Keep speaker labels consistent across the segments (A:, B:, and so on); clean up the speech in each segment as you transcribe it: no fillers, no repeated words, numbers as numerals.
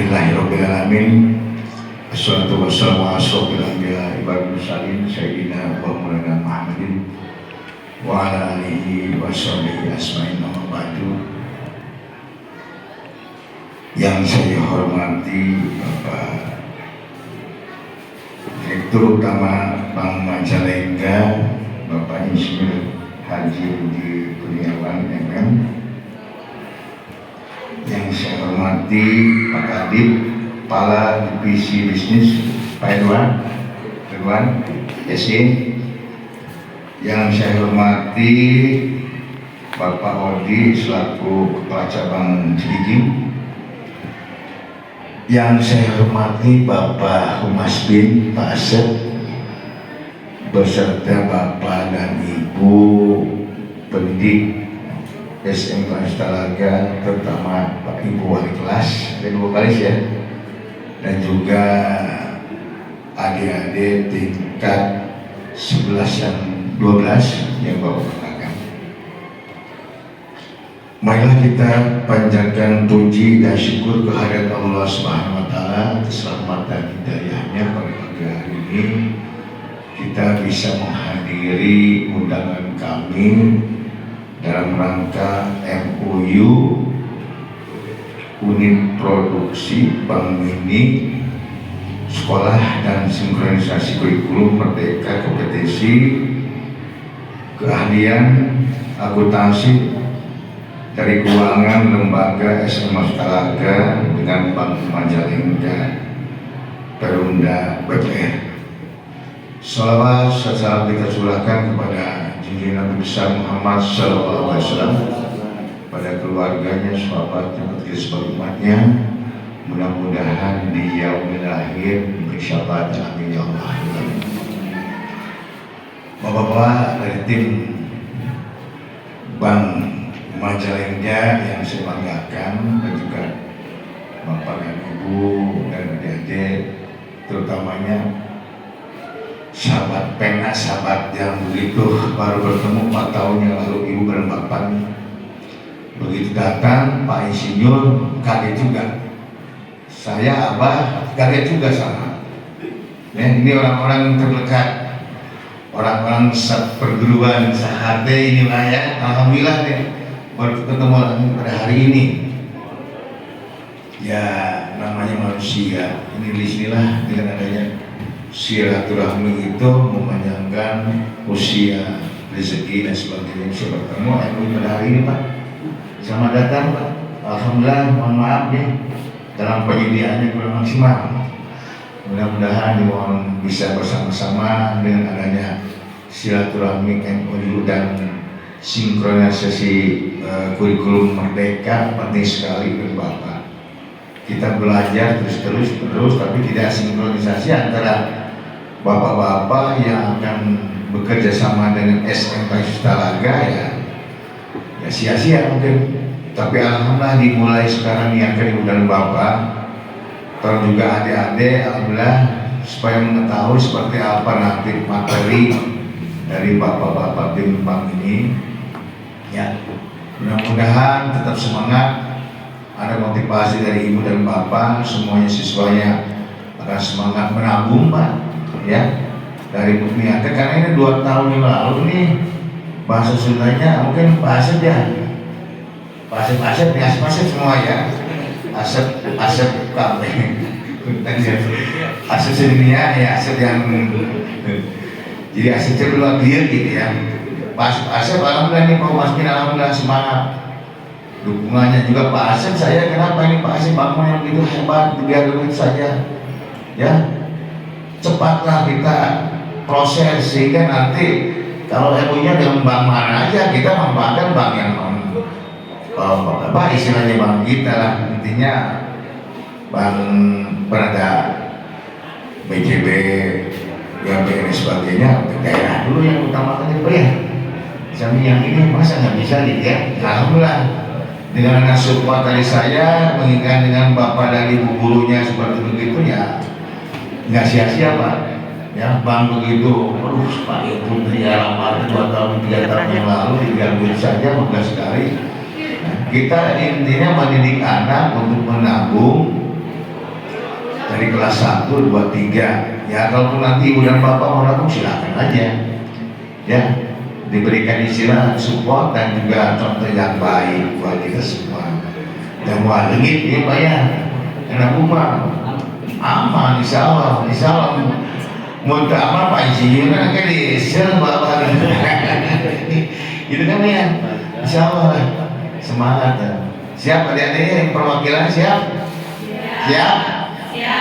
A: Alhamdulillahirrabbilalamin. Assalatu wassalamu ala asyrofil anbiya'i wal mursalin sayyidina wa maulana Muhammadin wa ala alihi wa sahbihi asma'in wa ba'du. Yang saya hormati Bapak Direktur Utama Bank Majalengka, Bapak Insinyur Haji Budi Kurniawan MM. Yang saya hormati Pak Kadip, Kepala Divisi Bisnis Pak Edwan SE. Yang saya hormati Bapak Odi selaku Kepala Cabang Cilijing. Yang saya hormati Bapak Humas Bin Pak Asep beserta Bapak dan Ibu pendidik SMK Astalaga, terutama Pak Ibu Wali Kelas dan Ibu Kalis ya, dan juga adik-adik tingkat 11 dan 12 yang Bapak katakan. Marilah kita panjatkan puji dan syukur kehadirat Allah Subhanahu wa Ta'ala atas rahmatan hidayahnya pada pagi hari ini kita bisa menghadiri undangan kami dalam rangka MOU unit produksi Bank Mini Sekolah dan Sinkronisasi Kurikulum Merdeka Kompetensi Keahlian Akuntansi dari Keuangan Lembaga SMA Astalaga dengan Bank Majalengka Perumda BPR. Salawat salam kita curahkan kepada junjungan Nabi besar Muhammad SAW, pada keluarganya, sahabatnya, sebagai umatnya. Mudah-mudahan di yaumil akhir diberi syafaat. Amin ya Allah. Bapak-bapak dari tim Bank Majalengka yang saya banggakan, dan juga Bapak dan Ibu dan adik-adik, terutamanya sahabat pena, sahabat yang begitu baru bertemu 4 tahun yang lalu, Ibu dan Bapak. Begitu datang Pak Insinyur kaget juga, saya Abah kaget juga sama. Ya, ini orang-orang terdekat, orang-orang perguruan sahate ini lah ya. Alhamdulillah nih baru ketemu lagi pada hari ini. Ya namanya manusia, ini disinilah dengan adanya silaturahmi itu memanjangkan usia, rezeki dan sebagainya. Bisa bertemu pada hari ini Pak. Selamat datang Pak. Alhamdulillah, mohon maaf ya dalam penyediaannya kurang maksimal. Mudah-mudahan dimohon bisa bersama-sama dengan adanya silaturahmi MOU dan sinkronisasi kurikulum merdeka penting sekali bagi Bapak. Kita belajar terus tapi tidak sinkronisasi antara bapak-bapak yang akan bekerja sama dengan SMK Astalaga ya sia-sia mungkin. Tapi alhamdulillah dimulai sekarang niatkan Ibu dan Bapak, terus juga adik-adik, alhamdulillah supaya mengetahui seperti apa nanti materi dari bapak-bapak tim bank ini ya. Mudah-mudahan tetap semangat, ada motivasi dari Ibu dan Bapak, semuanya siswanya akan semangat menabung Pak ya, dari niatnya. Karena ini 2 tahun yang lalu nih bahasa Sundanya mungkin Pak Asep ya, Pak Asep ya, Asep semua ya, Asep kabe Asep sedunia ya, Asep yang jadi Asep kedua dia gitu ya. Pak Asep alhamdulillah nih Pak Maskin, alhamdulillah semangat dukungannya juga Pak Asep. Saya kenapa ini Pak Asep bangun yang begitu hebat, 3 duit saja ya, cepatlah kita proses sehingga nanti kalau ilmunya dengan bank mana aja kita memanfaatkan bank yang apa istilahnya bank kita lah, intinya bank berada BCB yang dan sebagainya ke daerah dulu yang utamakan itu ya. Sampai yang ini masa nggak bisa gitu ya. Alhamdulillah dengan support dari saya, mengingat dengan Bapak dan Ibu gurunya seperti begitu ya, nggak sia-sia Pak ya. Bang begitu, aduh Pak Ibu ya lama 2 tahun 3 tahun yang lalu digangguin saja 15 kali. Kita intinya mendidik anak untuk menabung dari kelas 1, 2, 3. Ya kalaupun nanti ibu dan bapak mau nabung silakan aja ya, diberikan istilah support dan juga contoh yang baik buat kita semua. Dan mau legit ya Pak ya, karena rumah aman insya Allah mau ke aman Pak Insinyur kan di sel bapak itu kan ya, insya Allah semangat ya. Siap adik-adik perwakilan siap? Siap?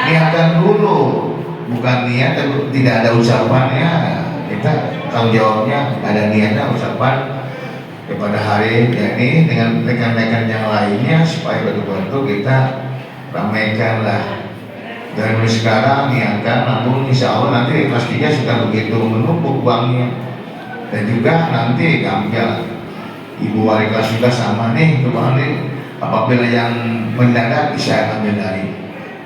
A: Niatkan dulu, bukan niat tidak ada ucapannya, kita tanggung jawabnya ada niatnya ucapan kepada hari ini dengan rekan-rekan yang lainnya supaya betul-betul kita ramaikan lah. Dan mulai sekarang niatkan namun insya Allah nanti kelas 3 sudah begitu menumpuk uangnya, dan juga nanti gampang ibu wali kelas juga sama nih kemarin, apabila yang mendadak bisa ambil dari,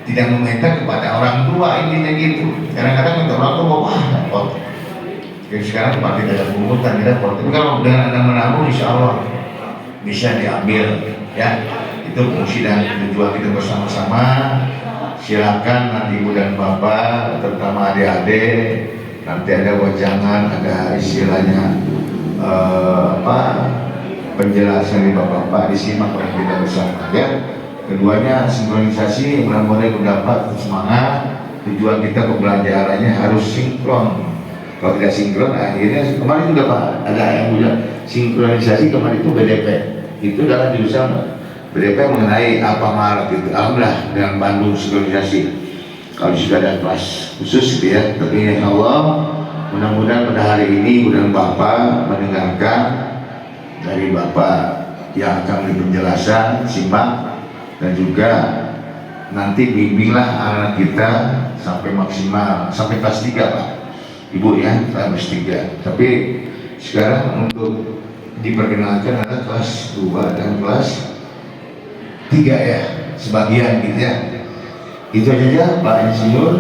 A: tidak meminta kepada orang tua, intinya gitu. Kadang-kadang minta orang tua, wah repot. Jadi sekarang tempat tidak ada pungutan, tidak repot. Tapi kalau dengan Anda menabung, insya Allah bisa diambil ya. Itu fungsi dan tujuan kita bersama-sama. Silakan nanti ibu dan bapak, terutama adik-adik, nanti ada wajangan, ada istilahnya penjelasan dari bapak-bapak, disimak oleh kita bersama ya. Keduanya sinkronisasi, mudah-mudahan mendapat semangat. Tujuan kita pembelajarannya harus sinkron. Kalau tidak sinkron, akhirnya kemarin juga Pak ada yang udah sinkronisasi kemarin itu BDP. Itu dalam jurusan BDP mengenai apa Maret itu. Alhamdulillah dengan Bandung sinkronisasi. Kalau sudah ada kelas khusus gitu ya. Tapi insya Allah mudah-mudahan pada hari ini mudah Bapak mendengarkan dari Bapak yang akan memberi penjelasan, simak. Dan juga nanti bimbinglah anak kita sampai maksimal, sampai kelas 3 Pak Ibu ya, sampai kelas 3. Tapi sekarang untuk diperkenalkan ada kelas 2 dan kelas 3 ya, sebagian gitu ya. Itu aja Pak Insinyur,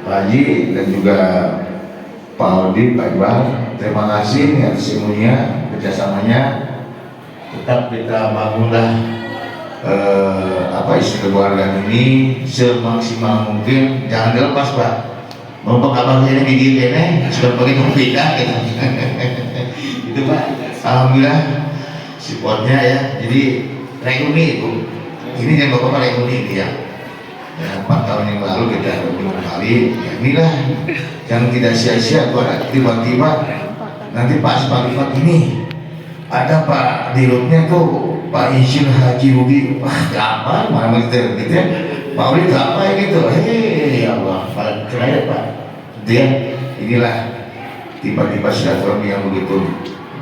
A: Pak Haji, dan juga Pak Audi, Pak Iqbal. Terima kasih atas ilmunya, kerjasamanya. Tetap kita bangunlah isi keluarga ini semaksimal mungkin, jangan dilepas Pak. Mumpung abang saya ini video ini sudah pakai komputer gitu. Itu Pak, alhamdulillah supportnya ya. Jadi reuni itu, ini yang bapak reuni ya. 4 tahun yang lalu kita beberapa kali, ya inilah yang tidak sia-sia. Tiba-tiba nanti pas pagi-pagi ini ada Pak dirutnya tuh Pak Insinyur Haji Rudi, wah apa mana gitu ya, Pak Rudi apa ya gitu, ya Allah, Pak keren Pak, gitu ya. Inilah tiba-tiba silaturahmi yang begitu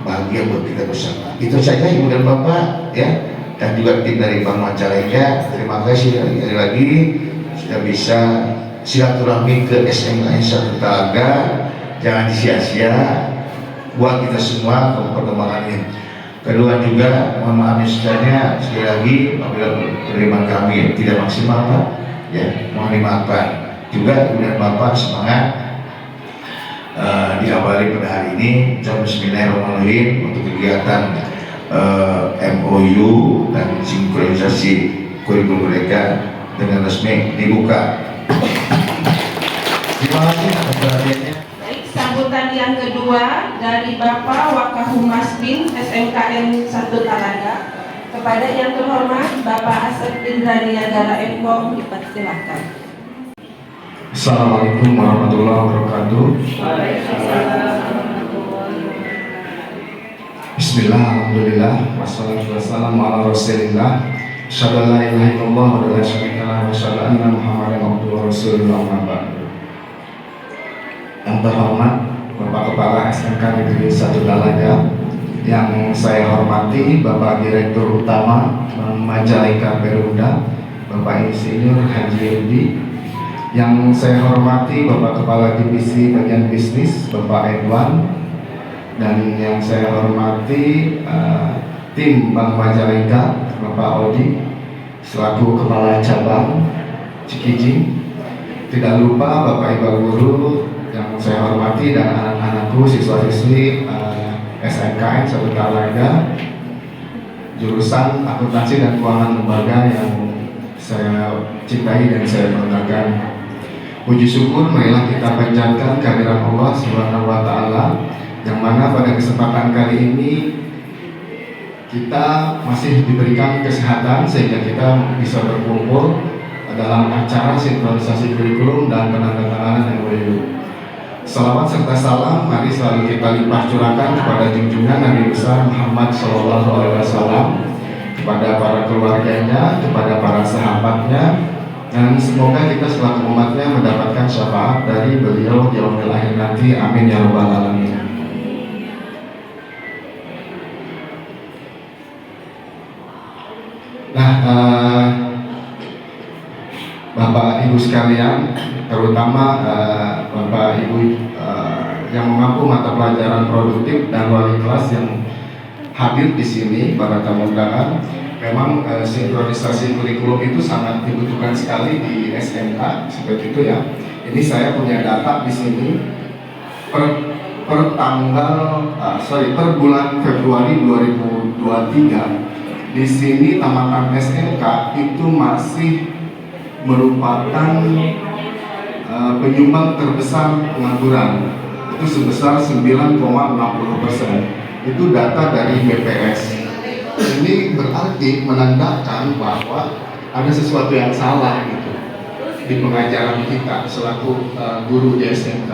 A: bahagia buat kita bersama. Itu saja Ibu dan Bapak ya, dan juga tim dari Bank Majalengka. Terima kasih lagi sudah bisa silaturahmi ke SMKN 1 Talaga. Jangan disia-sia buat kita semua perkembangan ini. Kedua juga mohon maaf misalnya sekali lagi apabila penerimaan kami tidak maksimal Pak ya, mohon dimaafkan. Juga Ibu dan Bapak semangat diawali pada hari ini. Bismillahirrahmanirrahim untuk kegiatan MOU dan sinkronisasi kurikulum mereka dengan resmi dibuka. Terima kasih atas perhatiannya.
B: Sambutan yang kedua dari Bapak Wakahumas Bin SMKN 1 Talaga. Kepada yang terhormat Bapak Asep Indra Niagara MKOM dipersilahkan.
C: Assalamualaikum warahmatullahi wabarakatuh. Bismillah, alhamdulillah, wassalatu wassalamu ala rasulillah. Asyhadu an la ilaha illallah wa la syarika lahu wa asyhadu anna Muhammadan abduhu wa rasuluhu amma ba'du. Yang terhormat Bapak Kepala SMK Negeri 1 Talaga, yang saya hormati Bapak Direktur Utama Majalengka Perumda, Bapak Insinyur Haji Rudi, yang saya hormati Bapak Kepala Divisi Bagian Bisnis Bapak Edwan, dan yang saya hormati tim Bank Majalengka Bapak Audi selaku Kepala Cabang Cikijing. Tidak lupa Bapak Ibu Guru yang saya hormati dan anak-anakku siswa-siswi SMKN 1 Talaga jurusan Akuntansi dan Keuangan Lembaga yang saya cintai dan saya banggakan. Puji syukur marilah kita panjatkan kehadiran Allah Subhanahu wa taala, yang mana pada kesempatan kali ini kita masih diberikan kesehatan sehingga kita bisa berkumpul dalam acara sinkronisasi kurikulum dan penandatanganan MOU. Salawat serta salam mari selalu kita limpah curahkan kepada junjungan Nabi besar Muhammad SAW, kepada para keluarganya, kepada para sahabatnya, dan semoga kita selaku umatnya mendapatkan syafaat dari beliau di yaumil akhir nanti. Amin ya rabbal alamin. Nah, Bapak Ibu sekalian, terutama Bapak Ibu yang mengampu mata pelajaran produktif dan wali kelas yang hadir di sini, para tamu undangan, memang sinkronisasi kurikulum itu sangat dibutuhkan sekali di SMK seperti itu ya. Ini saya punya data di sini per bulan Februari 2023 di sini tamatan SMK itu masih merupakan penyumbang terbesar pengangguran, itu sebesar 9,60%. Itu data dari BPS. Ini berarti menandakan bahwa ada sesuatu yang salah gitu di pengajaran kita selaku guru di SMK.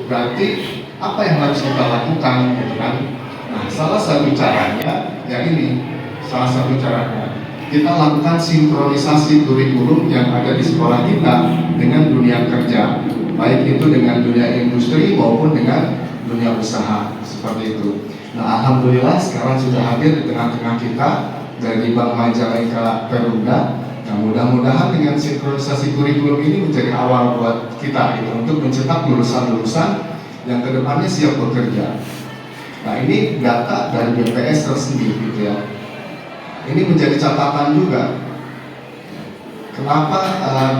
C: Berarti apa yang harus kita lakukan gitu kan? Nah, salah satu caranya ya ini, salah satu caranya kita lakukan sinkronisasi kurikulum yang ada di sekolah kita dengan dunia kerja, baik itu dengan dunia industri maupun dengan dunia usaha seperti itu. Nah, alhamdulillah sekarang sudah hadir di tengah-tengah kita dari Bank Majalengka Perumda. Nah, mudah-mudahan dengan sinkronisasi kurikulum ini menjadi awal buat kita gitu, untuk mencetak lulusan-lulusan yang kedepannya siap bekerja. Nah, ini data dari BPS tersendiri gitu ya. Ini menjadi catatan juga. Kenapa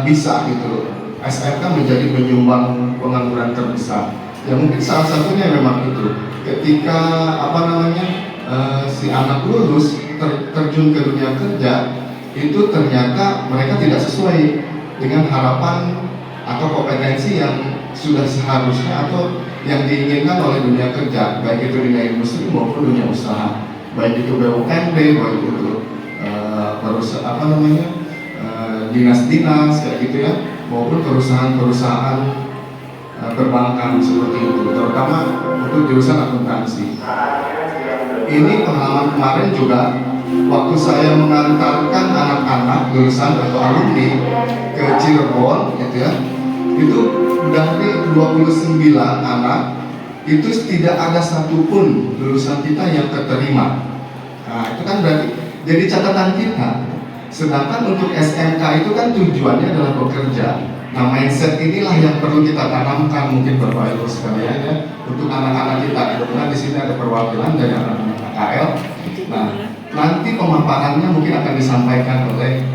C: bisa gitu SMK menjadi penyumbang pengangguran terbesar? Ya mungkin salah satunya memang itu. Ketika si anak lulus terjun ke dunia kerja, itu ternyata mereka tidak sesuai dengan harapan atau kompetensi yang sudah seharusnya atau yang diinginkan oleh dunia kerja, baik itu dunia industri maupun dunia usaha, baik itu BUMD, baik itu dinas-dinas kayak gitu ya, maupun perusahaan-perusahaan perbankan seperti itu, terutama untuk jurusan akuntansi. Ini pengalaman kemarin juga waktu saya mengantarkan anak-anak lulusan atau alumni ke Cirebon gitu ya. Itu dari 29 anak itu tidak ada satupun lulusan kita yang keterima. Nah, itu kan berarti jadi catatan kita. Sedangkan untuk SMK itu kan tujuannya adalah bekerja. Nah, mindset inilah yang perlu kita tanamkan mungkin Bapak Ibu sekalian ya, untuk anak-anak kita. Kebetulan di sini ada perwakilan dari anak-anak KL. Nah, nanti pemaparannya mungkin akan disampaikan oleh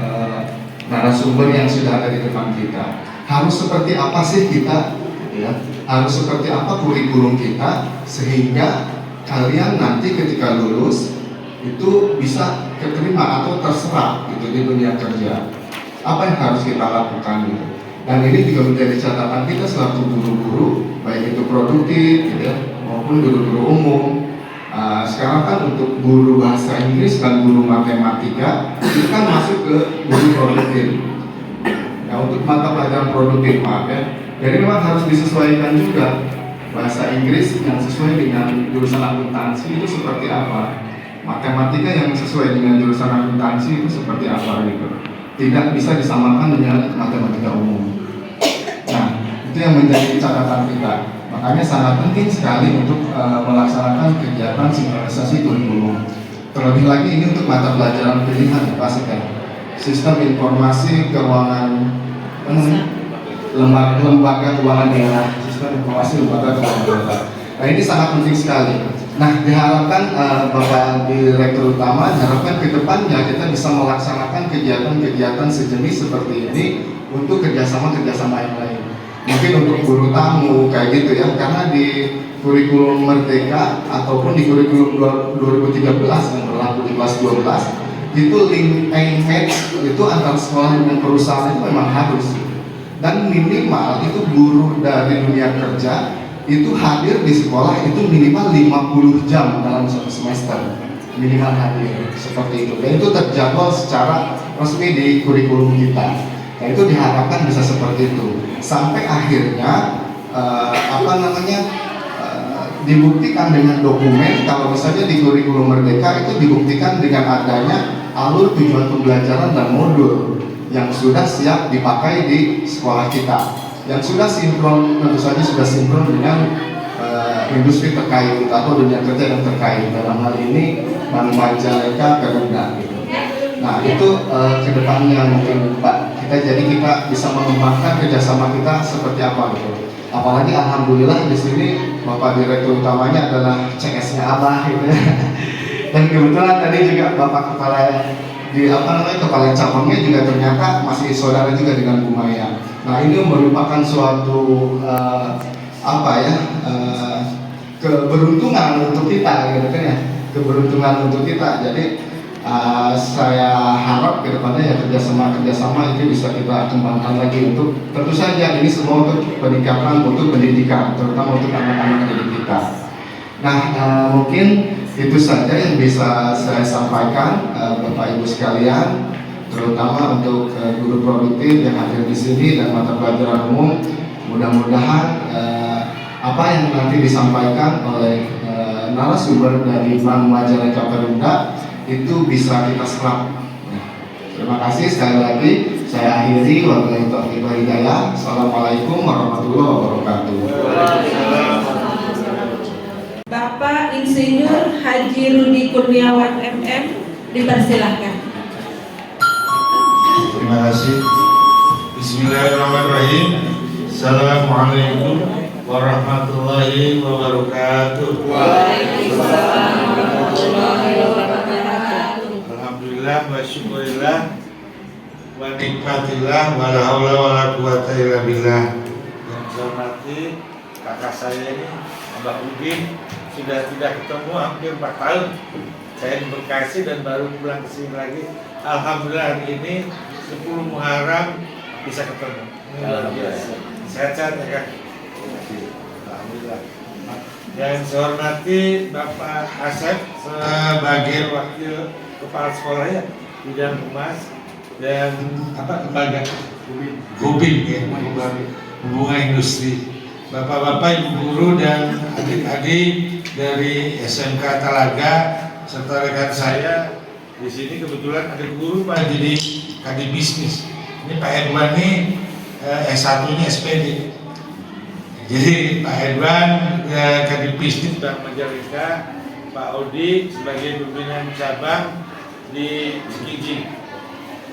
C: narasumber yang sudah ada di depan kita. Harus seperti apa sih kita, ya? Harus seperti apa kurikulum kita sehingga kalian nanti ketika lulus itu bisa keterima atau terserap gitu di dunia kerja. Apa yang harus kita lakukan gitu? Dan ini juga menjadi catatan kita selaku guru-guru, baik itu produktif gitu ya, maupun guru-guru umum. Sekarang kan untuk guru bahasa Inggris dan guru matematika itu kan masuk ke guru produktif. Nah, untuk mata pelajaran produktif maaf ya. Jadi memang harus disesuaikan juga bahasa Inggris yang sesuai dengan jurusan akuntansi itu seperti apa, matematika yang sesuai dengan jurusan akuntansi itu seperti apa gitu. Tidak bisa disamakan dengan matematika umum. Nah, itu yang menjadi catatan kita. Makanya sangat penting sekali untuk melaksanakan kegiatan sinkronisasi kurikulum. Terlebih lagi ini untuk mata pelajaran pilihan ya, pasti kan. Sistem informasi keuangan lembaga keuangan daerah, sistem informasi lembaga keuangan daerah. Nah, ini sangat penting sekali. Nah, diharapkan Bapak Direktur Utama, diharapkan ke depannya kita bisa melaksanakan kegiatan-kegiatan sejenis seperti ini untuk kerjasama-kerjasama yang lain. Mungkin untuk guru tamu kayak gitu ya, karena di kurikulum Merdeka ataupun di kurikulum 2013 yang berlaku di kelas 12 itu link match itu antara sekolah dengan perusahaan itu memang harus, dan minimal itu guru dari dunia kerja itu hadir di sekolah itu minimal 50 jam dalam satu semester, minimal hadir seperti itu, dan itu terjadwal secara resmi di kurikulum kita. Nah itu diharapkan bisa seperti itu sampai akhirnya dibuktikan dengan dokumen. Kalau misalnya di kurikulum Merdeka itu dibuktikan dengan adanya alur tujuan pembelajaran dan modul yang sudah siap dipakai di sekolah kita, yang sudah sinkron, tentu saja sudah sinkron dengan industri terkait atau dunia kerja yang terkait, dalam hal ini Bank Majalengka Perumda gitu. Nah itu kedepannya mungkin Pak, kita bisa mengembangkan kerjasama kita seperti apa gitu. Apalagi alhamdulillah di sini Bapak Direktur utamanya adalah CS-nya Abah gitu ya. Dan kebetulan tadi juga Bapak kepala cabangnya juga ternyata masih saudara juga dengan Bu Maya. Nah ini merupakan suatu keberuntungan untuk kita gitu kan ya, keberuntungan untuk kita. Jadi saya harap ke depannya ya kerjasama itu bisa kita kembangkan lagi untuk, tentu saja ini semua untuk peningkatan untuk pendidikan, terutama untuk anak-anak didik kita. Nah mungkin itu saja yang bisa saya sampaikan Bapak Ibu sekalian, terutama untuk guru produktif yang hadir di sini dan mata pelajaran umum. Mudah-mudahan apa yang nanti disampaikan oleh narasumber dari Bank Majalengka Perumda itu bisa kita serap. Terima kasih sekali lagi. Saya akhiri. Wabillahi taufiq wal hidayah. Assalamualaikum warahmatullahi wabarakatuh.
B: Bapak Insinyur Haji Rudi Kurniawan MM, dipersilahkan.
D: Terima kasih. Bismillahirrahmanirrahim. Assalamualaikum warahmatullahi wabarakatuh.
B: Waalaikumsalam warahmatullahi wabarakatuh.
D: Alhamdulillah wa syukurillah wa nikmatillah wa la haula wa la quwata illa billah. Yang saya hormati kakak saya ini Mbak Udin, sudah tidak ketemu hampir 4 tahun. Saya di Bekasi dan baru pulang ke sini lagi. Alhamdulillah hari ini 10 Muharram bisa ketemu. Luar biasa. Sehat-sehat ya Kak. Alhamdulillah. Yang saya hormati Bapak Asep sebagai wakil kepala sekolah ya, bidang humas dan lembaga Hubing ya, hubungan industri. Bapak-bapak, ibu guru dan adik-adik dari SMK Talaga serta rekan saya di sini, kebetulan ada guru Pak jadi kadif bisnis. Ini Pak Edwan nih S1-nya SPD. Jadi Pak Edwan kadif bisnis Bank Majalengka, Pak Odi sebagai pimpinan cabang di Cikijing.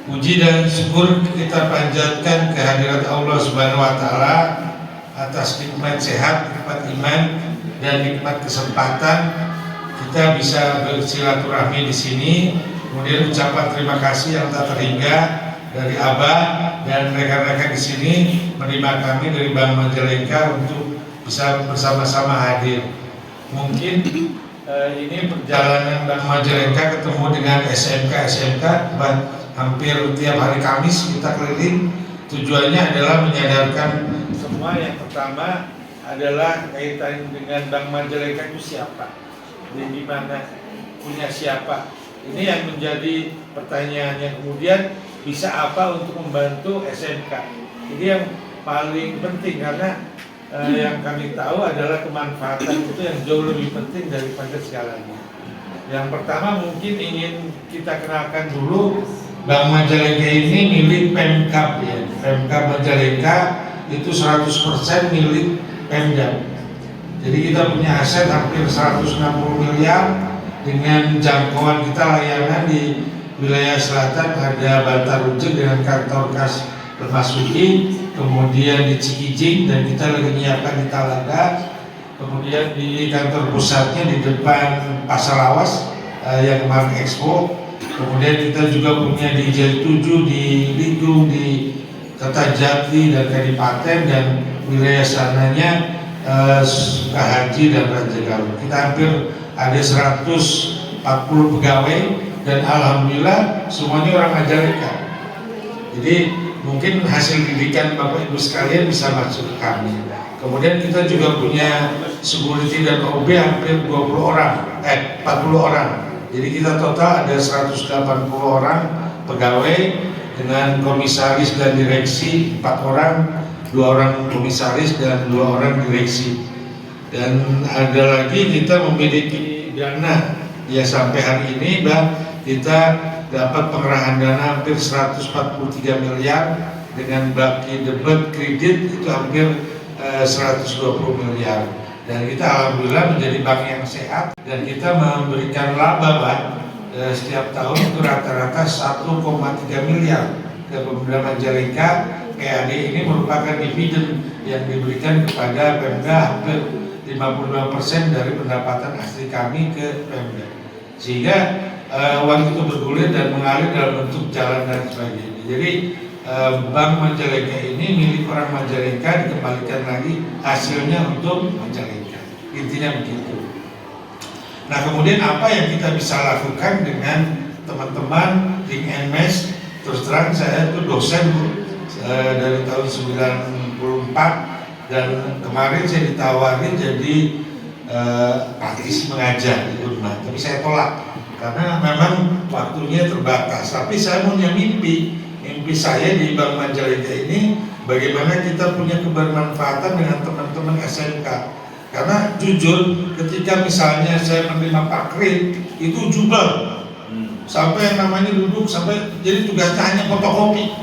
D: Puji dan syukur kita panjatkan kehadirat Allah Subhanahu wa taala atas nikmat sehat, nikmat iman dan nikmat kesempatan kita bisa bersilaturahmi di sini. Kemudian ucapan terima kasih yang tak terhingga dari Abah dan rekan-rekan di sini menerima kami dari Bank Majalengka untuk bisa bersama-sama hadir. Mungkin ini perjalanan Bank Majalengka ketemu dengan SMK hampir tiap hari Kamis kita keliling. Tujuannya adalah menyadarkan semua. Yang pertama adalah kaitan dengan Bank Majalengka itu siapa, di mana, punya siapa. Ini yang menjadi pertanyaannya. Kemudian bisa apa untuk membantu SMK. Ini yang paling penting karena yang kami tahu adalah kemanfaatan itu yang jauh lebih penting daripada segalanya. Yang pertama mungkin ingin kita kenalkan dulu, Bank Majalengka ini milik Pemkab ya. Pemkab Majalengka itu 100% milik Pemda. Jadi kita punya aset hampir 160 miliar dengan jangkauan kita layanan di wilayah selatan, ada Bantar Ujung dengan kantor kas Lemasuki, kemudian di Cikijing dan kita lagi menyiapkan di Talaga, kemudian di kantor pusatnya di depan Pasar Lawas yang kemarin Expo. Kemudian kita juga punya di J7, di Lidung, di Kertajati dan Kadipaten, dan wilayah sananya Sukahaji dan Raja Galuh. Kita hampir ada 140 pegawai dan alhamdulillah semuanya orang Majalengka. Jadi mungkin hasil didikan Bapak Ibu sekalian bisa masuk ke kami. Kemudian kita juga punya security dan OB hampir 40 orang. Jadi kita total ada 180 orang pegawai dengan komisaris dan direksi 4 orang, 2 orang komisaris dan 2 orang direksi. Dan ada lagi kita memiliki dana ya sampai hari ini kita dapat pengerahan dana hampir 143 miliar dengan baki debit kredit itu hampir 120 miliar. Dan kita alhamdulillah menjadi bank yang sehat dan kita memberikan laba setiap tahun itu rata-rata 1,3 miliar ke Pemda Majalengka. PAD ini merupakan dividen yang diberikan kepada Pemda hampir 55% dari pendapatan asli kami ke Pemda, sehingga uang itu bergulir dan mengalir dalam bentuk jalan dan sebagainya. Jadi Bank Majalengka ini milik orang Majalengka, dikembalikan lagi hasilnya untuk Majalengka, intinya begitu. Nah kemudian apa yang kita bisa lakukan dengan teman-teman di NMES? Terus terang saya itu dosen dari tahun 94 dan kemarin saya ditawari jadi praktis mengajar di rumah, tapi saya tolak karena memang waktunya terbatas. Tapi saya punya mimpi saya di Bank Majalengka ini bagaimana kita punya kebermanfaatan dengan teman-teman SMK. Karena jujur ketika misalnya saya menerima pakrit itu jubel sampai namanya duduk sampai jadi tugasnya hanya fotokopi.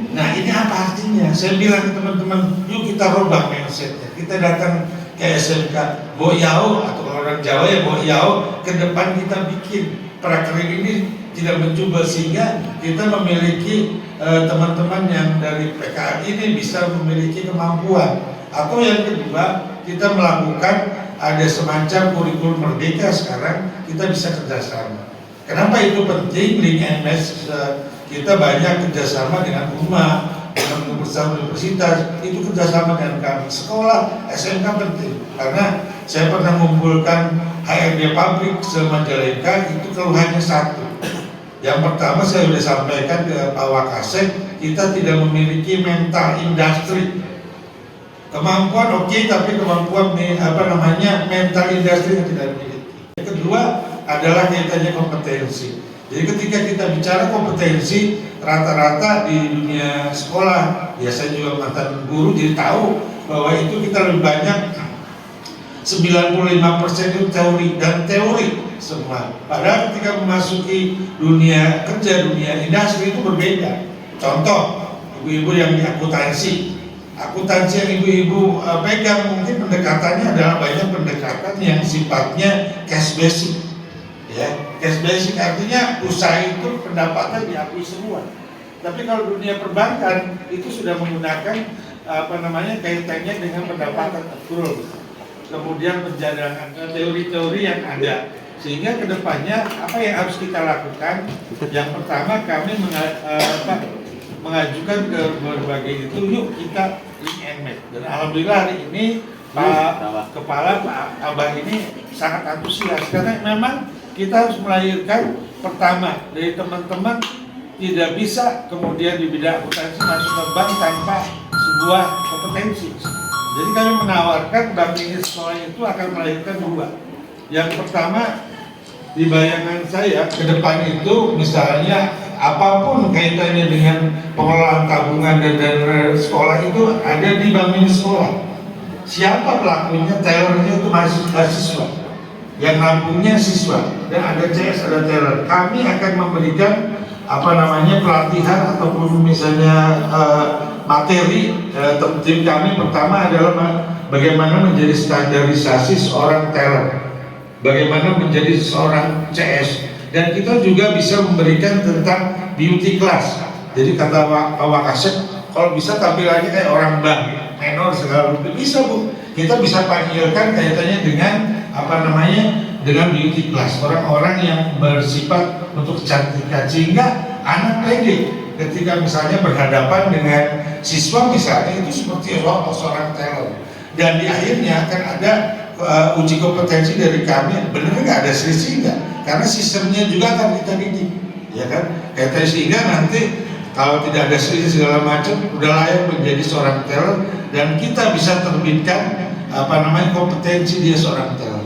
D: Nah ini apa artinya? Saya bilang ke teman-teman, yuk kita rubah mindsetnya. Kita datang ke SMK Boyau atau orang Jawa ya Boyau, ke depan kita bikin prakerin ini tidak mencoba sehingga kita memiliki teman-teman yang dari PKN ini bisa memiliki kemampuan. Atau yang kedua kita melakukan ada semacam kurikulum merdeka sekarang kita bisa kerjasama. Kenapa itu penting? Link NMES kita banyak kerjasama dengan UMA, dengan universitas, itu kerjasama dengan kami. Sekolah SMK penting karena saya pernah mengumpulkan HRD pabrik se-Majalengka itu keluhannya satu. Yang pertama saya sudah sampaikan ke Pak Wakasek, kita tidak memiliki mental industri. Kemampuan oke, tapi kemampuan mental industri yang tidak dimiliki. Yang kedua adalah kaitannya kompetensi. Jadi ketika kita bicara kompetensi, rata-rata di dunia sekolah, ya saya juga mantan guru, jadi tahu bahwa itu kita lebih banyak 95% itu teori dan teori semua. Padahal ketika memasuki dunia kerja, dunia industri itu berbeda. Contoh, ibu-ibu yang di akuntansi yang ibu-ibu pegang mungkin pendekatannya adalah banyak pendekatan yang sifatnya cash basic. Ya, cash basic artinya usaha itu pendapatan diakui semua. Tapi kalau dunia perbankan itu sudah menggunakan kaitannya dengan pendapatan accrual. Kemudian penjadangan teori-teori yang ada, sehingga kedepannya apa yang harus kita lakukan? Yang pertama kami mengajukan ke berbagai itu, yuk kita link NMES. Dan alhamdulillah hari ini Pak Kepala Pak Abah ini sangat antusias karena memang kita harus melahirkan pertama dari teman-teman tidak bisa kemudian di bidang akuntansi masuk ke bank tanpa sebuah kompetensi. Jadi kami menawarkan bank ini sekolah itu akan melahirkan dua. Yang pertama di bayangan saya ke depan itu misalnya apapun kaitannya dengan pengelolaan tabungan dan dana sekolah itu ada di bank ini sekolah. Siapa pelakunya? Tellernya itu mahasiswa, yang nampungnya siswa, dan ada CS, ada teller. Kami akan memberikan pelatihan ataupun misalnya materi. Tim kami pertama adalah bagaimana menjadi standarisasi seorang teller, bagaimana menjadi seorang CS, dan kita juga bisa memberikan tentang beauty class. Jadi kata Pak Wakasek, kalau bisa tampilannya kayak orang bank, menor segala macam bisa Bu. Kita bisa panggilkan kaitannya dengan dengan beauty class, orang-orang yang bersifat untuk kecantikan, sehingga anak pede ketika misalnya berhadapan dengan siswa misalnya itu seperti seorang teller. Dan di akhirnya akan ada uji kompetensi dari kami, benar nggak ada selisih nggak? Karena sistemnya juga akan kita didik, ya kan? Kayak tadi, sehingga nanti kalau tidak ada selisih segala macam, udah layak menjadi seorang teller dan kita bisa terbitkan kompetensi dia seorang teller.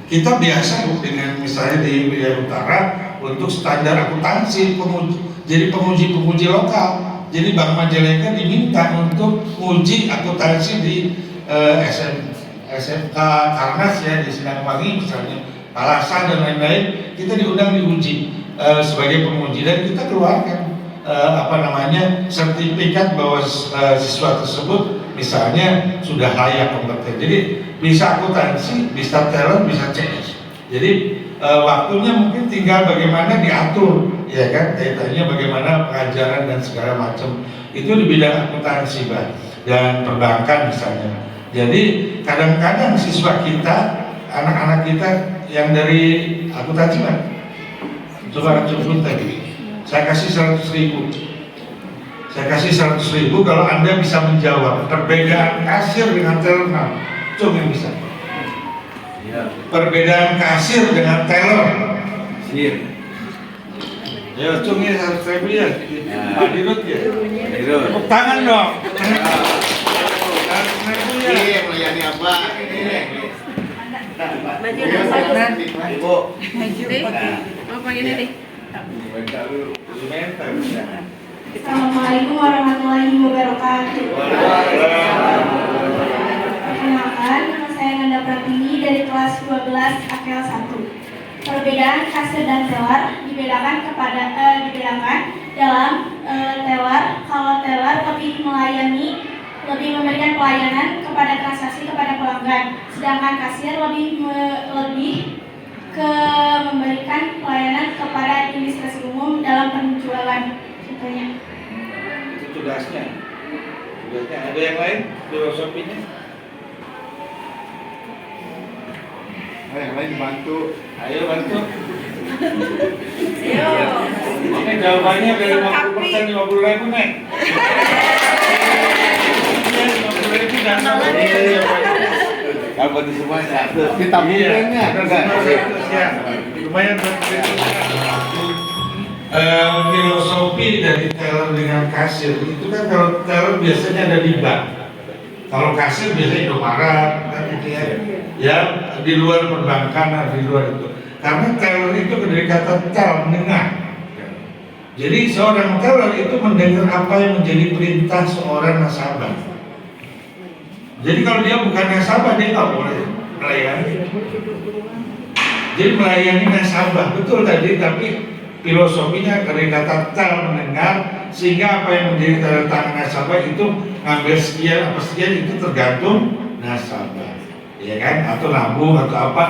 D: Kita biasa dengan misalnya di wilayah utara untuk standar akuntansi jadi penguji lokal. Jadi Bank Majalengka diminta untuk uji akuntansi di SMK Karnas ya, di Sindangwangi misalnya, Palasa dan lain-lain. Kita diundang diuji sebagai penguji dan kita keluarkan sertifikat bahwa siswa tersebut misalnya sudah layak kompeten. Jadi bisa akuntansi, bisa teller, bisa CS. Jadi waktunya mungkin tinggal bagaimana diatur, ya kan? Kaitannya bagaimana pengajaran dan segala macam. Itu di bidang akuntansi, Pak, dan perbankan misalnya. Jadi kadang-kadang siswa kita, anak-anak kita yang dari akuntansi, Pak, coba tadi. Saya kasih 100.000. Saya kasih 100.000 kalau Anda bisa menjawab perbedaan kasir dengan teller. Coba yang bisa. Ya. Perbedaan kasir dengan teller. Kasir. Ya, cung ini 100.000 ya. Pak Dirut ya. Tepuk tangan dong. 100.000 ya.
E: Iya, melayani apa?
F: Maju dong, Ibu. Maju deh. Mau panggil nih.
G: Assalamualaikum warahmatullahi wabarakatuh. Perkenalkan, nama saya Nanda Pratiwi dari kelas 12 AKL 1. Perbedaan kasir dan teller dibedakan dalam teller. Kalau teller lebih memberikan pelayanan kepada transaksi kepada pelanggan, sedangkan kasir lebih memberikan pelayanan kepada administrasi umum dalam penjualan. Contohnya.
D: Itu tugasnya. Ada yang lain filosofinya?
E: Yang lain bantu.
D: Ayo bantu.
F: Ayo.
D: Ini jawabannya dari 50% 50.000 nih. 50.000 dan
E: Apa di semuanya? Kita mungkinnya.
D: Lumayan filosofi dari teller dengan kasir itu kan, kalau teller biasanya ada di bank, kalau kasir biasanya Indomaret kan gitu ya, di luar perbankan, di luar itu. Karena teller itu dari kata tel, mendengar. Jadi seorang teller itu mendengar apa yang menjadi perintah seorang nasabah. Jadi kalau dia bukan nasabah, dia nggak boleh melayani. Jadi melayani nasabah, betul tadi, tapi filosofinya dari kata tel, mendengar, sehingga apa yang menjadi tanda tangan nasabah itu ngambil sekian apa sekian itu tergantung nasabah, ya kan? Atau nabung atau apa,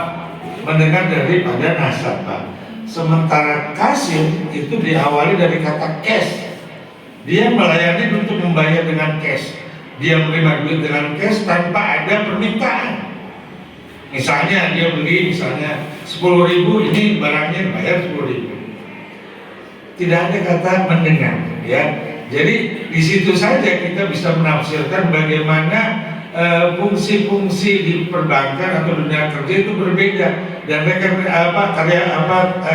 D: mendengar daripada nasabah. Sementara kasir itu diawali dari kata cash. Dia melayani untuk membayar dengan cash. Dia menerima duit dengan cash tanpa ada permintaan. Misalnya dia beli misalnya 10.000, ini barangnya bayar 10.000. Tidak ada kata mendengar, ya. Jadi di situ saja kita bisa menafsirkan bagaimana fungsi-fungsi di perbankan atau dunia kerja itu berbeda, dan mereka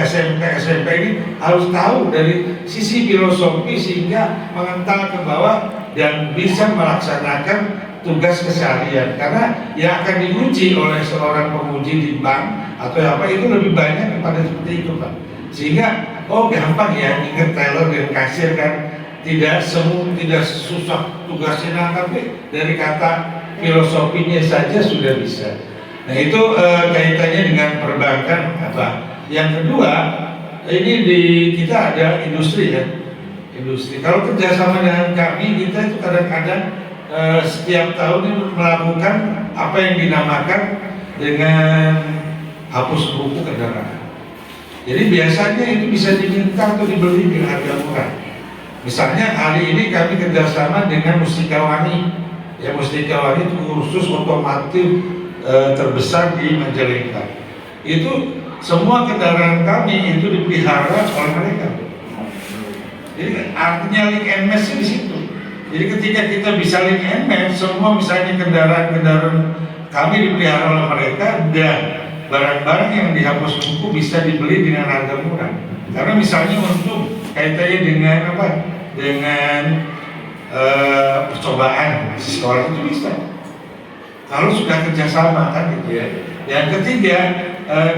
D: SMK ini harus tahu dari sisi filosofi sehingga mengental ke bawah dan bisa melaksanakan tugas keseharian, karena yang akan diuji oleh seorang penguji di bank atau apa itu lebih banyak kepada seperti itu, Pak. Sehingga gampang ya ingat teller dan kasir kan, tidak susah tugasnya, tapi dari kata filosofinya saja sudah bisa. Nah itu kaitannya dengan perbankan apa. Yang kedua, ini kita ada industri ya, industri. Kalau kerjasama dengan kami, kita itu kadang-kadang setiap tahun ini melakukan apa yang dinamakan dengan hapus buku kendaraan. Jadi biasanya itu bisa diminta atau dibeli dengan harga murah. Misalnya hari ini kami kerjasama dengan Mustika Wangi. Ya, Mustika Wangi itu kursus otomotif terbesar di Majalengka. Itu semua kendaraan kami itu dipelihara oleh mereka. Jadi artinya link and match di situ. Jadi ketika kita bisa link and match, semua misalnya kendaraan kami dipelihara oleh mereka, dan barang-barang yang dihapus buku bisa dibeli dengan harga murah. Karena misalnya untuk kaitannya dengan apa? Dengan percobaan di sekolah itu bisa. Kalau sudah kerjasama kan gitu ya. Yang ketiga,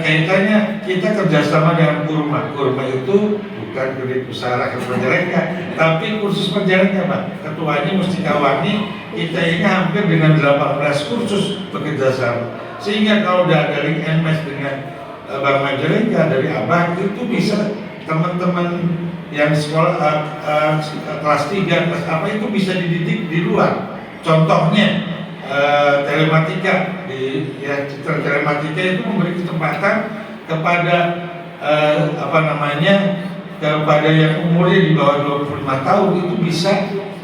D: kaitannya kita kerjasama dengan Kurma. Kurma itu bukan kredit usaha rakyat Majalengka, tapi kursus Majalengka, Pak. Ketuanya Mustikawani, kita ini hampir dengan 18 kursus bekerjasama. Sehingga kalau udah ada link MS dengan Bank Majalengka dari Abah, itu bisa teman-teman yang sekolah kelas 3, kelas apa itu bisa dididik di luar. Contohnya telematika telematika itu memberi kesempatan kepada kepada yang umurnya di bawah 25 tahun itu bisa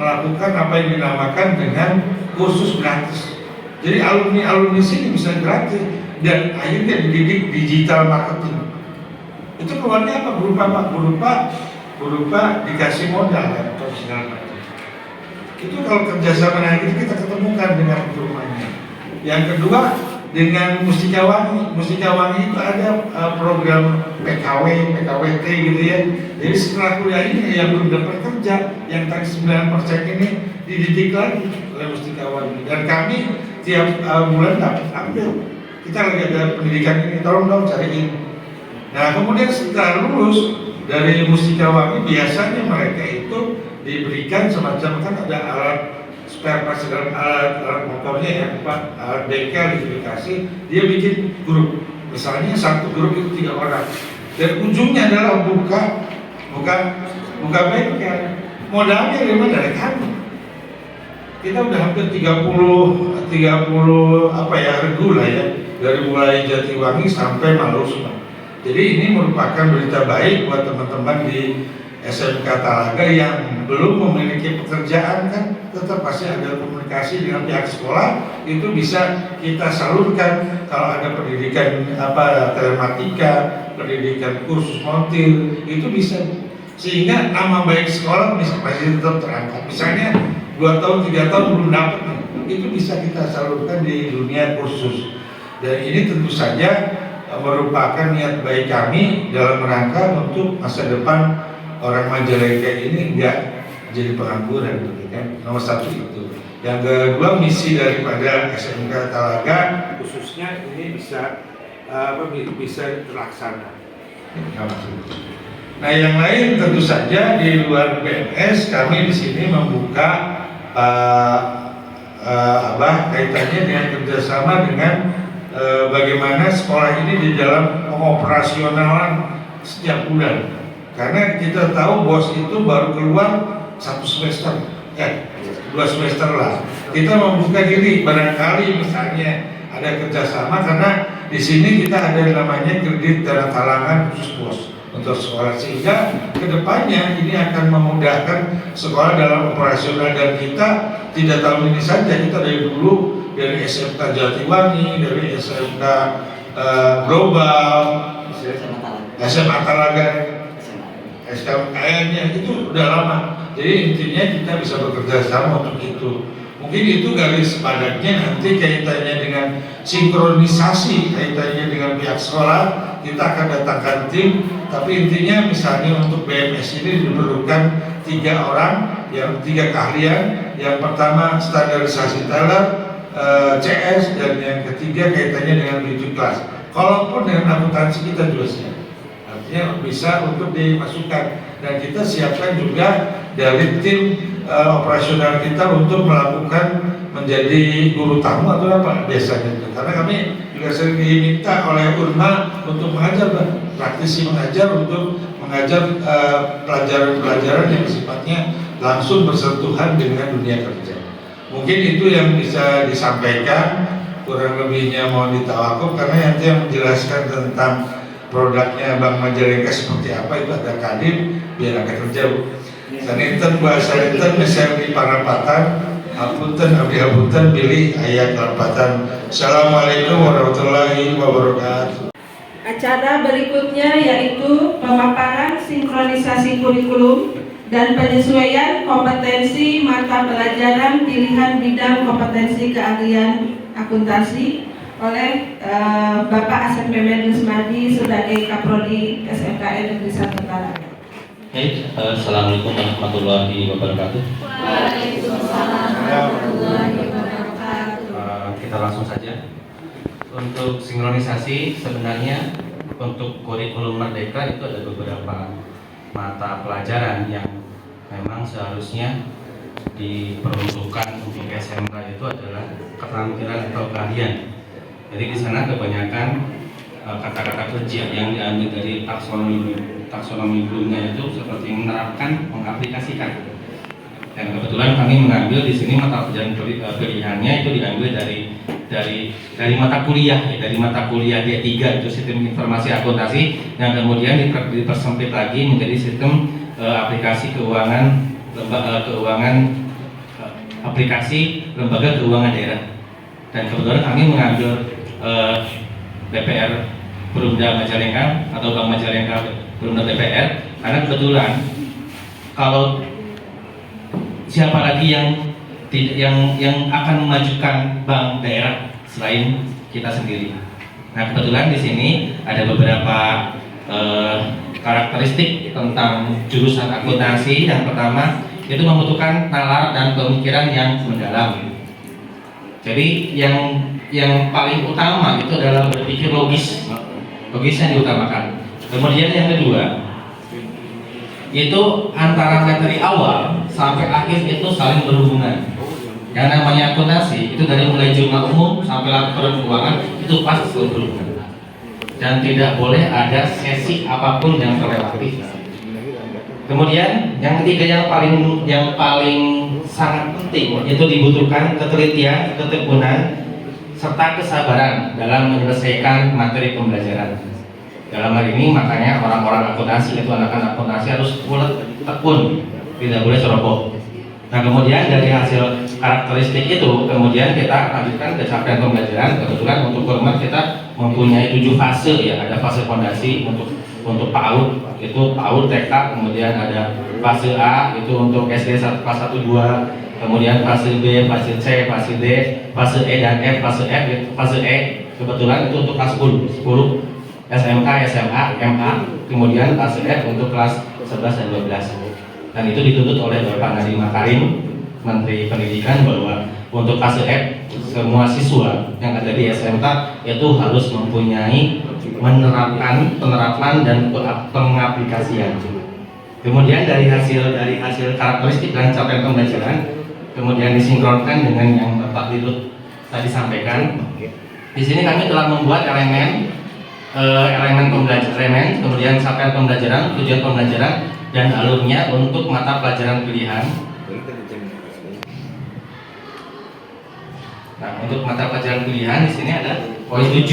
D: melakukan apa yang dinamakan dengan kursus gratis. Jadi alumni sini bisa gratis dan akhirnya dididik digital marketing. Itu keluarnya apa? Berupa dikasih modal atau segala macam. Itu kalau kerjasama dengan kita ketemukan dengan rumahnya. Yang kedua dengan Mustikawani. Mustikawani itu ada program PKWT gitu ya. Jadi setelah kuliah ini yang belum dapat kerja, yang tadi 9% ini dididik lagi oleh Mustikawani. Dan kami tiap bulan dapat ambil. Kita lagi ada pendidikan ini, tolong dong cariin. Nah kemudian setelah lulus dari Mustikawani biasanya mereka itu diberikan semacam kan ada alat spare parts dalam alat motornya ya, alat bengkel dikasih, dia bikin grup. Misalnya satu grup itu 3 orang. Dan ujungnya adalah buka bengkel. Modalnya dari kami. Kita udah hampir 30 regu lah ya, dari mulai Jatiwangi sampai Malusma. Jadi ini merupakan berita baik buat teman-teman di SMK Talaga yang belum memiliki pekerjaan, kan tetap pasti ada komunikasi dengan pihak sekolah, itu bisa kita salurkan. Kalau ada pendidikan telematika, pendidikan kursus montir, itu bisa, sehingga nama baik sekolah masih tetap terangkat. Misalnya 2 tahun 3 tahun belum dapat, itu bisa kita salurkan di dunia kursus. Dan ini tentu saja merupakan niat baik kami dalam rangka untuk masa depan orang Majalengka ini enggak jadi pengangguran, gitu kan. Nomor 1 itu. Yang kedua, misi daripada SMK Talaga khususnya ini bisa terlaksana. Nah, yang lain tentu saja di luar BMS kami di sini membuka kaitannya dengan kerjasama dengan bagaimana sekolah ini di dalam pengoperasionalan setiap bulan. Karena kita tahu bos itu baru keluar 1 semester, 2 semester lah. Kita membuka diri, barangkali misalnya ada kerjasama, karena di sini kita ada namanya kredit dana talangan khusus bos untuk sekolah, sehingga kedepannya ini akan memudahkan sekolah dalam operasional. Dan kita tidak tahun ini saja, kita dari dulu dari SMK Jatiwangi, dari SMK Global, SMA Talaga, SKM-nya itu udah lama. Jadi intinya kita bisa bekerja sama untuk itu. Mungkin itu garis padatnya. Nanti kaitannya dengan sinkronisasi, kaitannya dengan pihak sekolah, kita akan datangkan tim. Tapi intinya misalnya untuk BMS ini diperlukan 3 orang, yang 3 keahlian. Yang pertama standarisasi teller, CS, dan yang ketiga kaitannya dengan beauty class. Kalaupun dengan akuntansi kita juga siap. Artinya bisa untuk dimasukkan, dan kita siapkan juga dari tim operasional kita untuk melakukan menjadi guru tamu atau apa biasanya. Karena kami juga sering diminta oleh UNMA untuk mengajar, praktisi mengajar, untuk mengajar pelajaran-pelajaran yang sifatnya langsung bersentuhan dengan dunia kerja. Mungkin itu yang bisa disampaikan, kurang lebihnya mau ditawakuf, karena nanti yang menjelaskan tentang produknya Bank Majalengka seperti apa itu ada Kadin, biar agak kerja. Saninten bahasa Inten misalnya di Parapatan, apunten abdi apunten pilih ayat Parapatan. Assalamualaikum warahmatullahi wabarakatuh.
B: Acara berikutnya yaitu pemaparan sinkronisasi kurikulum dan penyesuaian kompetensi mata pelajaran pilihan bidang kompetensi keahlian akuntansi oleh Bapak Asep Mehmet Rusmadi sebagai Kaprodi SMKN Negeri 1 Talaga.
H: Baik, Assalamualaikum warahmatullahi wabarakatuh.
G: Waalaikumsalam warahmatullahi wabarakatuh.
H: Kita langsung saja. Untuk sinkronisasi sebenarnya untuk kurikulum Merdeka itu ada beberapa mata pelajaran yang memang seharusnya diperuntukkan untuk SMK itu adalah keterampilan atau keahlian. Jadi di sana kebanyakan kata-kata kerja yang diambil dari taksonomi Bloomnya itu seperti menerapkan, mengaplikasikan. Dan kebetulan kami mengambil di sini mata pelajaran pilihannya itu diambil dari mata kuliah, dari mata kuliah D3 itu sistem informasi akuntansi, yang kemudian dipersempit lagi menjadi sistem aplikasi keuangan aplikasi lembaga keuangan daerah. Dan kebetulan kami mengambil BPR Perumda Majalengka atau Bank Majalengka Perumda BPR karena kebetulan kalau siapa lagi yang akan memajukan bank daerah selain kita sendiri. Nah, kebetulan di sini ada beberapa karakteristik tentang jurusan akuntansi. Yang pertama itu membutuhkan nalar dan pemikiran yang mendalam. Jadi yang paling utama itu adalah berpikir logis yang diutamakan. Kemudian yang kedua itu antara materi awal sampai akhir itu saling berhubungan. Yang namanya akuntansi itu dari mulai jurnal umum sampai laporan keuangan itu pasti saling berhubungan. Dan tidak boleh ada sesi apapun yang terlewati. Kemudian yang ketiga yang paling sangat penting itu dibutuhkan ketelitian, ketekunan, serta kesabaran dalam menyelesaikan materi pembelajaran. Dalam hal ini makanya orang-orang akuntansi itu anak-anak akuntansi harus tekun, tidak boleh ceroboh. Nah, kemudian dari hasil karakteristik itu kemudian kita lanjutkan ke capaian pembelajaran. Kebetulan untuk format kita mempunyai 7 fase ya, ada fase fondasi untuk PAUD itu PAUD TK, kemudian ada fase A itu untuk SD kelas 1 2, kemudian fase B, fase C, fase D, fase E dan F, fase E kebetulan itu untuk kelas 10 SMK, SMA, MA, kemudian fase F untuk kelas 11 dan 12. Dan itu dituntut oleh Bapak Nadiem Makarim, Menteri Pendidikan, bahwa untuk fase F semua siswa yang ada di SMK itu harus mempunyai penerapan dan pengaplikasian. Kemudian dari hasil karakteristik dan capaian pembelajaran kemudian disinkronkan dengan yang Bapak Dirut tadi sampaikan. Di sini kami telah membuat elemen pembelajaran, kemudian capaian pembelajaran, tujuan pembelajaran, dan alurnya untuk mata pelajaran pilihan. Nah, untuk mata pelajaran pilihan di sini ada poin 7.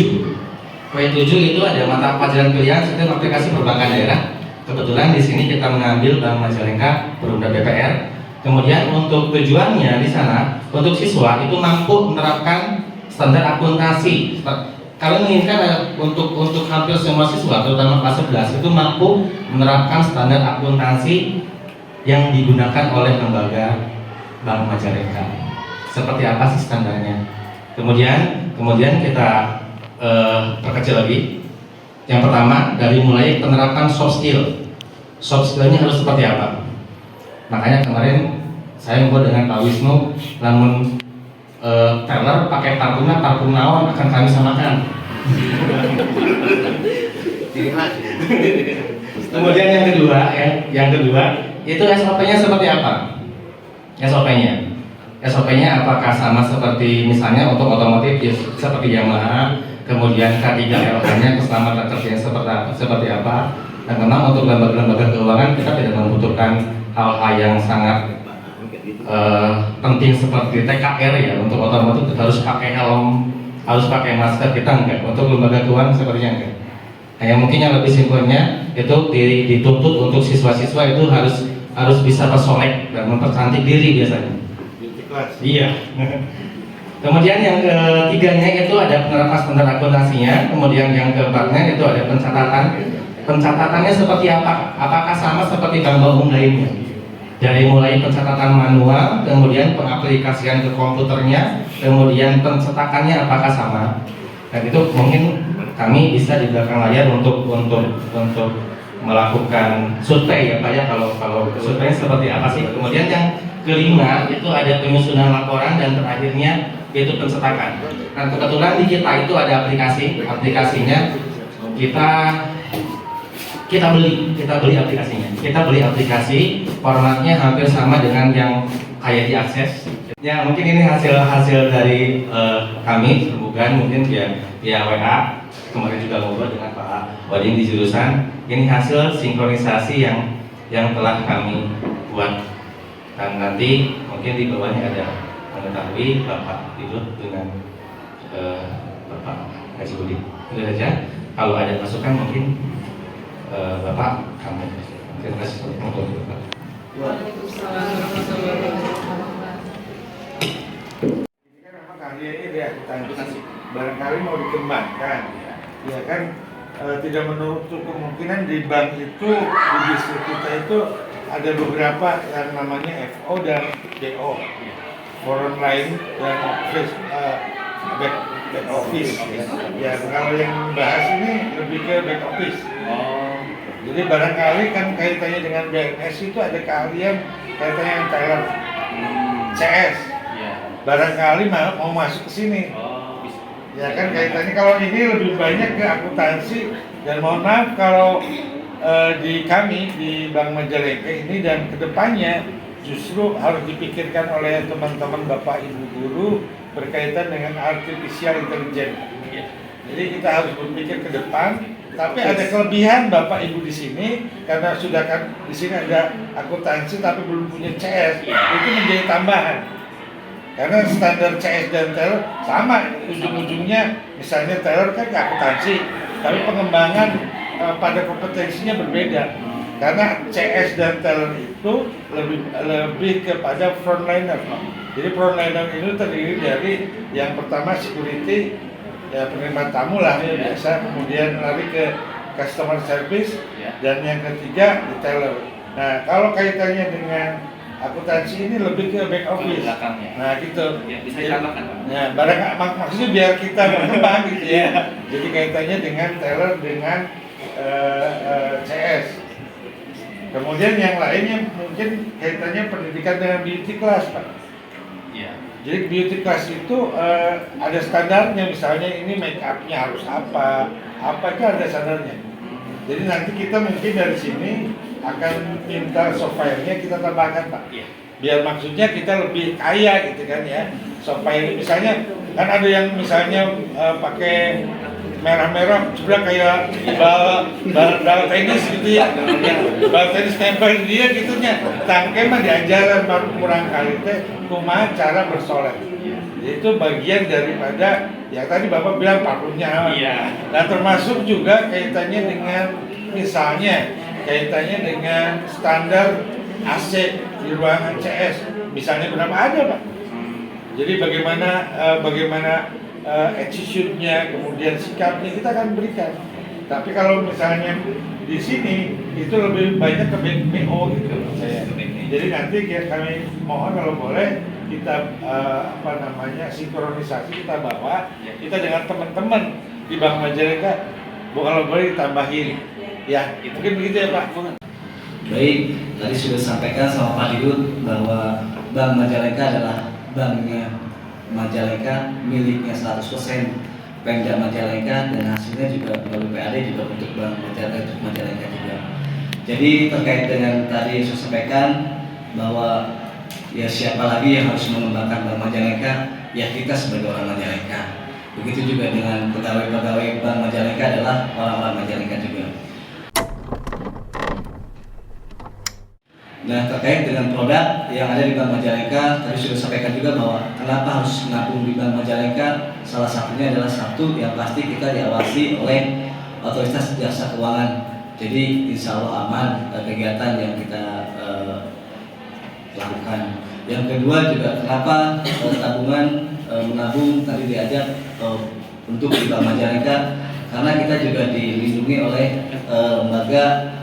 H: Poin 7 itu ada mata pelajaran pilihan sistem aplikasi perbankan daerah. Kebetulan di sini kita mengambil Bank Majalengka Perumda BPR. Kemudian untuk tujuannya di sana untuk siswa itu mampu menerapkan standar akuntansi. Kami menginginkan untuk hampir semua siswa, terutama kelas 11 itu mampu menerapkan standar akuntansi yang digunakan oleh lembaga Bank Majalengka. Seperti apa sih standarnya? Kemudian kita perkecil lagi. Yang pertama dari mulai penerapan soft skill. Soft skillnya harus seperti apa? Makanya kemarin saya membuat dengan Pak Wisnu, namun teller pakai parfum naon akan kami samakan. Kemudian yang kedua itu SOP-nya seperti apa? SOP-nya apakah sama seperti misalnya untuk otomotif ya, seperti Yamaha, kemudian K3LH-nya keselamatan kerjanya seperti apa? Dan memang untuk lembaga-lembaga keuangan kita tidak membutuhkan hal-hal yang sangat penting seperti TKR ya. Untuk otomotif harus pakai helm, harus pakai masker, kita enggak. Untuk lembaga keuangan sepertinya enggak. Nah, yang mungkin yang lebih simpelnya itu dituntut untuk siswa-siswa itu harus bisa bersolek dan mempercantik diri biasanya. Iya. Kemudian yang ketiganya itu ada penerapan standar akuntansinya. Kemudian yang keempatnya itu ada pencatatan. Pencatatannya seperti apa? Apakah sama seperti bank umum lainnya? Dari mulai pencatatan manual, kemudian pengaplikasian ke komputernya, kemudian pencetakannya apakah sama? Dan itu mungkin kami bisa di belakang layar untuk melakukan survei ya Pak ya, kalau survei seperti apa sih. Kemudian yang kelima itu ada penyusunan laporan dan terakhirnya yaitu pencetakan. Nah kebetulan di kita itu ada aplikasinya kita beli aplikasinya. Kita beli aplikasi, formatnya hampir sama dengan yang kayak diakses. Ya mungkin ini hasil dari kami, bukan mungkin ya WA kemarin juga ngobrol dengan Pak Wading di jurusan. Ini hasil sinkronisasi yang telah kami buat, dan nanti mungkin di bawahnya ada mengetahui Bapak Dirut dengan Bapak Haji Budi. Itu saja. Kalau ada masukan mungkin Bapak kami. Terima kasih.
D: Ini kan memang karya ini dia akuntansi, barangkali mau dikembangkan, ya kan, tidak menutup kemungkinan di bank itu, di distrik kita itu ada beberapa yang namanya FO dan DO, foreign line dan back office. Ya kalau yang bahas ini lebih ke back office. Jadi barangkali kan kaitannya dengan BNS itu ada keahlian kaitannya yang Thailand, CS. Barangkali mau masuk ke sini. Ya kan kaitannya, kalau ini lebih banyak ke akuntansi, dan mohon maaf kalau di kami di Bank Majalengka ini dan kedepannya justru harus dipikirkan oleh teman-teman Bapak Ibu guru berkaitan dengan artificial intelligence. Jadi kita harus berpikir ke depan, tapi ada kelebihan Bapak Ibu di sini karena sudah kan di sini ada akuntansi tapi belum punya CS, itu menjadi tambahan. Karena standar CS dan teller sama, ujung-ujungnya misalnya teller kan ke akuntansi, tapi pengembangan pada kompetensinya berbeda. Karena CS dan teller itu lebih kepada frontliner. Jadi frontliner itu terdiri dari yang pertama security, ya penerima tamu lah ya biasa, kemudian lari ke customer service, dan yang ketiga di teller. Nah kalau kaitannya dengan akuntansi ini lebih ke back office. Nah gitu.
H: Ya, bisa ditambahkan Pak.
D: Ya, maksudnya biar kita berkembang gitu ya. Jadi kaitannya dengan teller dengan CS. Kemudian yang lainnya mungkin kaitannya pendidikan dengan beauty class Pak.
H: Ya.
D: Jadi beauty class itu ada standarnya, misalnya ini make up-nya harus apa itu ada standarnya. Jadi nanti kita mungkin dari sini akan minta software-nya kita tambahkan Pak. Biar maksudnya kita lebih kaya gitu kan ya. Software ini misalnya kan ada yang misalnya pakai merah-merah sudah kayak bal tenis gitu ya. Bal tenis nempel dia gitunya. Tangke mah diajaran baru kurang kali teh kumaha cara bersolek. Itu bagian daripada ya tadi Bapak bilang parfumnya. Nah termasuk juga kaitannya dengan misalnya kaitannya dengan standar AC di ruangan CS. Misalnya berapa ada Pak? Jadi bagaimana attitude-nya, kemudian sikapnya kita akan berikan. Tapi kalau misalnya di sini itu lebih banyak ke BPO gitu saya. Jadi nanti kami mohon kalau boleh kita sinkronisasi kita bawa kita dengan teman-teman di Bank Majalengka, kalau boleh ditambahin. Ya, mungkin begitu ya Pak.
I: Baik, tadi sudah disampaikan sama Pak Dirut bahwa Bank Majalengka adalah banknya Majalengka, miliknya 100% Pemda Majalengka, dan hasilnya juga melalui PAD juga untuk Bank Majalengka juga. Jadi terkait dengan tadi yang saya sampaikan bahwa ya siapa lagi yang harus mengembangkan Bank Majalengka, ya kita sebagai orang Majalengka. Begitu juga dengan pegawai-pegawai Bank Majalengka adalah orang-orang Majalengka juga. Nah terkait dengan produk yang ada di Bank Majalengka, tadi sudah sampaikan juga bahwa kenapa harus menabung di Bank Majalengka. Salah satunya adalah satu yang pasti kita diawasi oleh otoritas jasa keuangan. Jadi insya Allah aman kegiatan yang kita lakukan. Yang kedua juga kenapa tabungan menabung tadi diajak untuk di Bank Majalengka, karena kita juga dilindungi oleh lembaga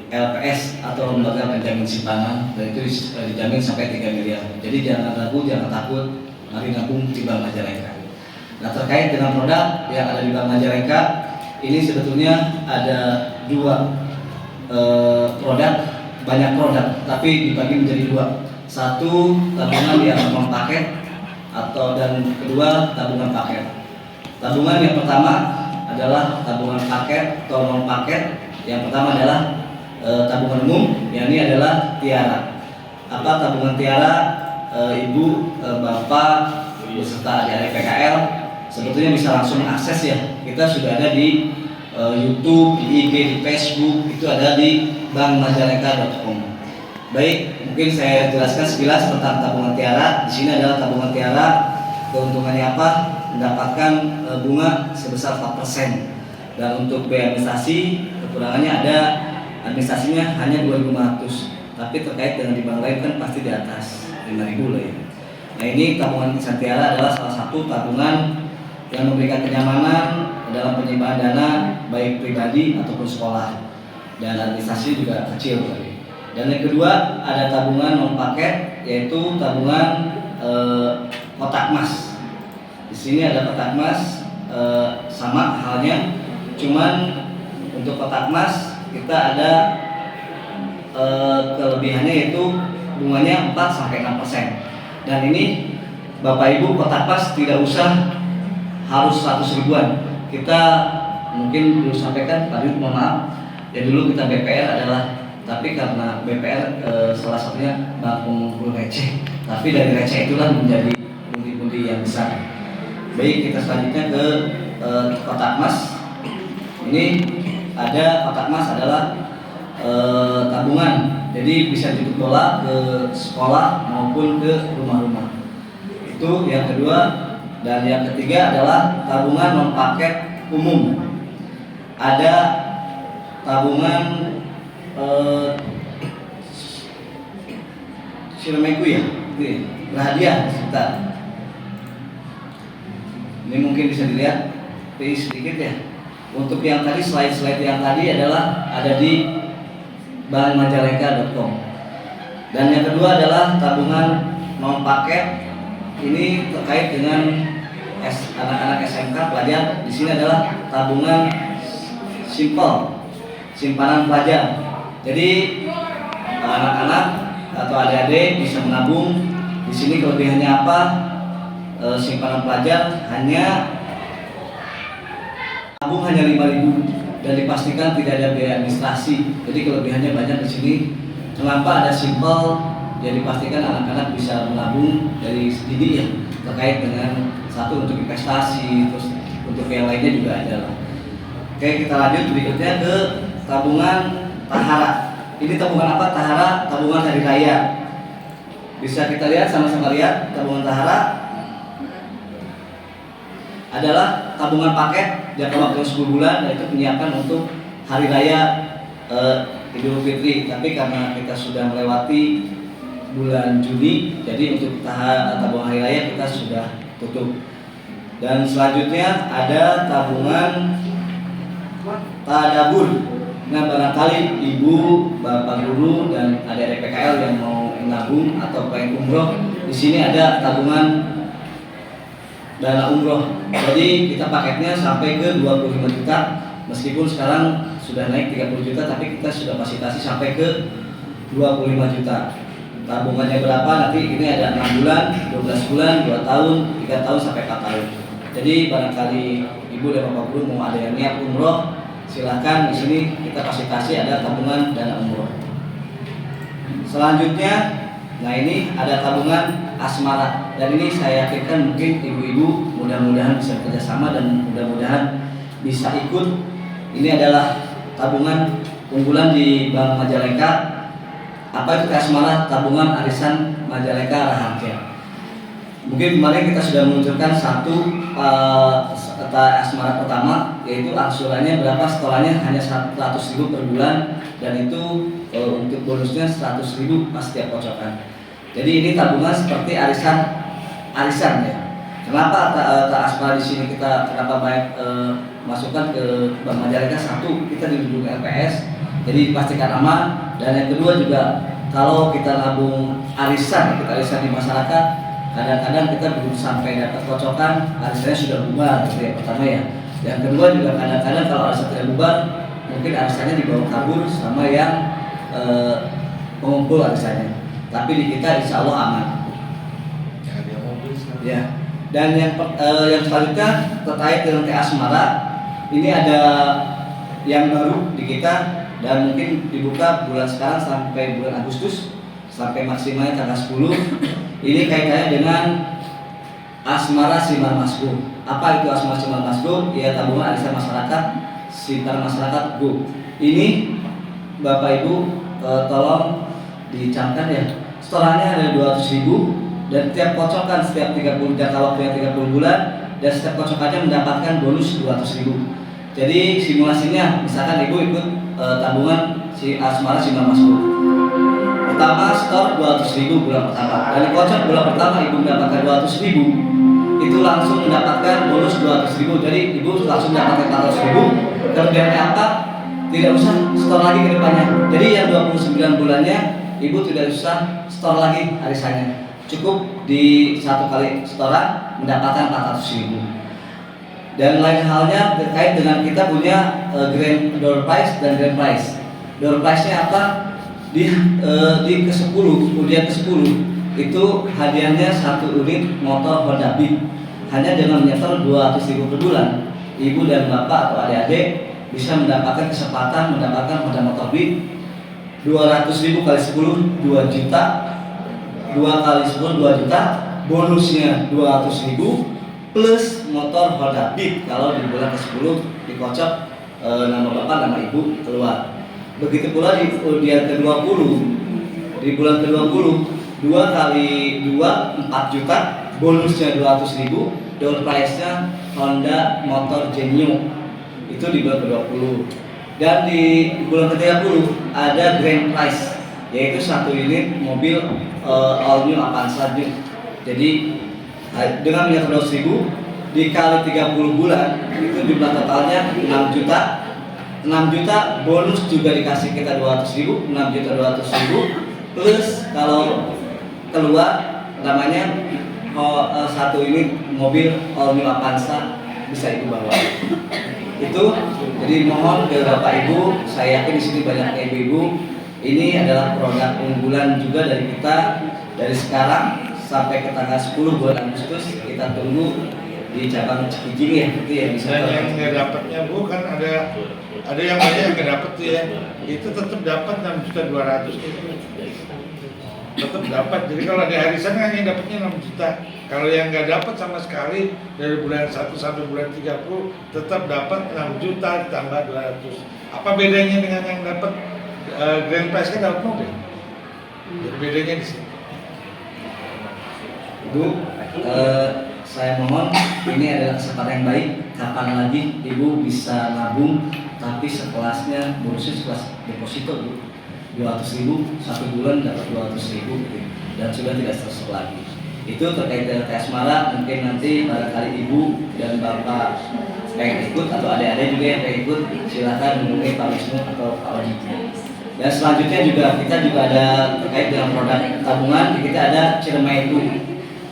I: LPS atau lembaga penjamin simpanan, dan itu dijamin sampai 3 miliar. Jadi jangan ragu, jangan takut, mari nabung di Bank Majalengka. Nah, terkait dengan produk yang ada di Bank Majalengka, ini sebetulnya ada dua produk, banyak produk, tapi dibagi menjadi dua. Satu, tabungan yang non paket, dan kedua, tabungan paket. Tabungan yang pertama adalah tabungan paket atau non paket. Yang pertama adalah tabungan umum, yang ini adalah tiara. Apa tabungan tiara? Ibu, bapak, beserta adik-adik PKL sebetulnya bisa langsung akses ya. Kita sudah ada di YouTube, di IG, di Facebook, itu ada di bankmajalengka.com. Baik, mungkin saya jelaskan sekilas tentang tabungan tiara. Di sini adalah tabungan tiara. Keuntungannya apa? Mendapatkan bunga sebesar 4%. Dan untuk biaya administrasi, kekurangannya ada administrasinya hanya 2.500. Tapi terkait dengan di bank lain kan pasti di atas 5.000 lah ya. Nah, ini tabungan Insan Tiara adalah salah satu tabungan yang memberikan kenyamanan dalam penyimpanan dana baik pribadi ataupun sekolah, dan administrasi juga kecil. Dan yang kedua ada tabungan non paket, yaitu tabungan kotak emas. Di sini ada kotak emas, sama halnya, cuman untuk kotak emas kita ada kelebihannya yaitu bunganya 4-6%. Dan ini Bapak Ibu kotak emas tidak usah harus 100 ribuan. Kita mungkin belum sampaikan tadi, mohon maaf. Ya dulu kita BPR adalah, tapi karena BPR salah satunya bank pengumpul receh. Tapi dari receh itulah menjadi pundi-pundi yang besar. Baik, kita selanjutnya ke kotak emas. Ini ada kotak emas adalah tabungan, jadi bisa dijemput bola ke sekolah maupun ke rumah-rumah. Itu yang kedua. Dan yang ketiga adalah tabungan non paket umum. Ada tabungan Silomeku ya, berhadiah sebentar. Ini mungkin bisa dilihat, sedikit ya. Untuk yang tadi, slide-slide yang tadi adalah ada di bankmajalengka.com. Dan yang kedua adalah tabungan non paket. Ini terkait dengan anak-anak SMK pelajar. Di sini adalah tabungan simple, simpanan pelajar. Jadi anak-anak atau adik-adik bisa menabung. Di sini kelebihannya apa? Simpanan pelajar tabung hanya 5.000 dan dipastikan tidak ada biaya administrasi. Jadi kelebihannya banyak di sini. Kenapa ada simple? Jadi pastikan anak-anak bisa menabung dari sedini ya, terkait dengan satu untuk investasi, terus untuk yang lainnya juga ada. Oke, kita lanjut berikutnya ke tabungan tahara. Ini tabungan apa? Tahara, tabungan hari raya. Bisa kita lihat, sama-sama lihat. Tabungan tahara adalah tabungan paket jangka waktu 10 bulan, dan itu menyiapkan untuk hari raya Idul Fitri. Tapi karena kita sudah melewati bulan Juni, jadi untuk tabungan hari raya kita sudah tutup. Dan selanjutnya ada tabungan tadabur. Nah, barangkali ibu, bapak guru, dan adik-adik PKL yang mau menabung atau pengen umroh, di sini ada tabungan dana umroh. Jadi kita paketnya sampai ke 25 juta, meskipun sekarang sudah naik 30 juta, tapi kita sudah fasilitasi sampai ke 25 juta. Tabungannya berapa nanti, ini ada 6 bulan, 12 bulan, 2 tahun, 3 tahun sampai 4 tahun. Jadi barangkali ibu dan bapak guru mau ada yang niat umroh, silahkan di sini kita fasilitasi ada tabungan dana umroh. Selanjutnya, nah ini ada tabungan asmara, dan ini saya yakinkan mungkin ibu-ibu mudah-mudahan bisa kerjasama dan mudah-mudahan bisa ikut. Ini adalah tabungan unggulan di Bank Majalengka. Apa itu asmara? Tabungan arisan Majalengka Raharja. Mungkin kemarin kita sudah meluncurkan satu asmara pertama, yaitu angsurannya berapa, setorannya hanya 100.000 per bulan, dan itu untuk bonusnya 100.000 pas setiap kocokan. Jadi ini tabungan seperti arisan ya. Kenapa asmara di sini kita kenapa banyak masukkan ke Bank Majalengka? Satu, kita didukung LPS, jadi dipastikan aman. Dan yang kedua juga, kalau kita nabung arisan, kita arisan di masyarakat, kadang-kadang kita belum sampai dapat kocokan, arisannya sudah bubar, gitu ya, pertama ya. Yang kedua juga kadang-kadang kalau arisan tidak bubar, mungkin arisannya dibawa kabur sama yang pengumpul arisannya. Tapi di kita insya Allah aman. Ya. Dan yang selanjutnya terkait dengan Teh Asmara, ini ada yang baru di kita dan mungkin dibuka bulan sekarang sampai bulan Agustus sampai maksimalnya tanggal 10. Ini kaitannya dengan Asmara Simar Masgo. Apa itu Asmara Simar Masgo? Ya, tabungan arisan masyarakat Simar Masyarakat Go. Ini Bapak Ibu tolong dicamkan ya. Setorannya ada 200.000 dan tiap kocokan setiap 30 jangka waktunya 30 bulan dan setiap kocokannya mendapatkan bonus 200.000. Jadi simulasinya misalkan Ibu ikut tabungan si Asmara Simar Masgo. Pertama setor 200.000 bulan pertama. Dari kocok bulan pertama Ibu mendapatkan 200.000, itu langsung mendapatkan bonus 200.000. Jadi Ibu langsung mendapatkan 400.000. Kelebihannya apa? Tidak usah setor lagi ke depannya. Jadi yang 29 bulannya Ibu tidak usah setor lagi arisannya. Cukup di satu kali setoran mendapatkan 400.000. Dan lain halnya terkait dengan kita punya grand door prize dan grand prize. Door prize-nya apa? Di ke-10, ujian ke-10 itu hadiahnya 1 unit motor Honda Beat. Hanya dengan menyetor 200.000 per bulan, Ibu dan Bapak atau adik-adik bisa mendapatkan kesempatan mendapatkan Honda motor Beat 200.000 kali 10 2 juta, 2 kali 10 2 juta, bonusnya 200.000 plus motor Honda Beat kalau di bulan ke-10 dikocok nama Bapak nama Ibu keluar. Begitu pula di ujian ke-20, di bulan ke-20 2 kali 2 4 juta, bonusnya 200.000, door prize-nya Honda motor Genio itu di bulan ke-20. Dan di bulan ke-30 ada grand prize, yaitu 1 unit mobil all new Avanza. Jadi dengan menyetor 200.000 dikali 30 bulan itu jumlah totalnya 6 juta. 6 juta bonus juga dikasih kita 200.000, 6 juta 200.000 plus kalau keluar namanya 1 unit mobil all new Avanza bisa Ibu bawa. Itu jadi mohon ke Bapak Ibu, saya yakin di sini banyak ibu-ibu. Ini adalah produk unggulan juga dari kita dari sekarang sampai ke tanggal 10 bulan Agustus. Kita tunggu di cabang Cikijing ya, itu ya bisa.
D: Dan yang nggak dapatnya Bu kan ada yang banyak yang nggak dapet tuh ya, itu tetap dapat 6.200.000 tetap dapat. Jadi kalau di arisan hanya dapatnya 6 juta. Kalau yang nggak dapat sama sekali dari bulan 1 sampai bulan 30 tetap dapat 6 juta ditambah 200. Apa bedanya dengan yang dapat grand prize kan dapat mobil? Jadi bedanya di sini.
I: Bu, saya mohon ini adalah kesempatan yang baik. Kapan lagi Ibu bisa nabung tapi sekelasnya bonusnya sekelas deposito Bu, 200.000 1 bulan dapat 200.000 dan sudah tidak setor lagi. Itu terkait dengan Teh Asmara. Mungkin nanti barangkali Ibu dan Bapak pengen ikut atau adik-adik juga yang pengen ikut, silakan menghubungi Pak Wisnu atau Pak Wadi. Dan selanjutnya juga kita juga ada terkait dengan produk tabungan. Kita ada Ciremaiku.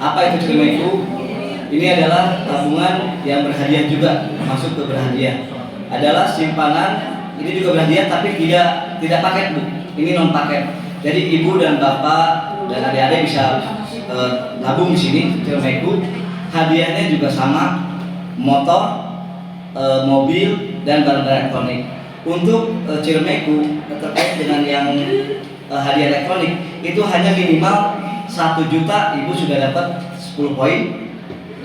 I: Apa itu Ciremaiku? Ini adalah tabungan yang berhadiah juga, masuk ke berhadiah. Adalah simpanan, ini juga berhadiah tapi tidak paket Bu. Ini non paket. Jadi Ibu dan Bapak dan adik-adik bisa tabung di sini Ciremaiku. Hadiahnya juga sama, motor, mobil dan barang-barang elektronik. Untuk Ciremaiku terkait dengan yang hadiah elektronik itu hanya minimal 1 juta Ibu sudah dapat 10 poin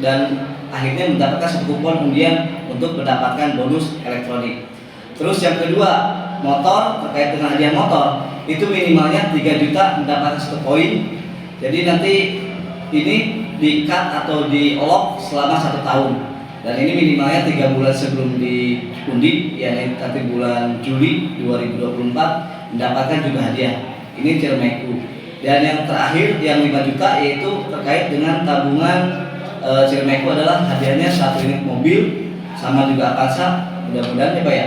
I: dan akhirnya mendapatkan 1 kupon undian untuk mendapatkan bonus elektronik. Terus yang kedua, motor, terkait dengan hadiah motor itu minimalnya 3 juta mendapatkan 1 poin. Jadi nanti ini di-cut atau diolok selama 1 tahun. Dan ini minimalnya 3 bulan sebelum diundi, ya nanti bulan Juli 2024 mendapatkan juga hadiah. Ini Ciremaiku. Dan yang terakhir yang 5 juta yaitu terkait dengan tabungan Ciremaiku adalah hadiahnya 1 unit mobil sama juga Avanza. Mudah-mudahan ya Pak ya.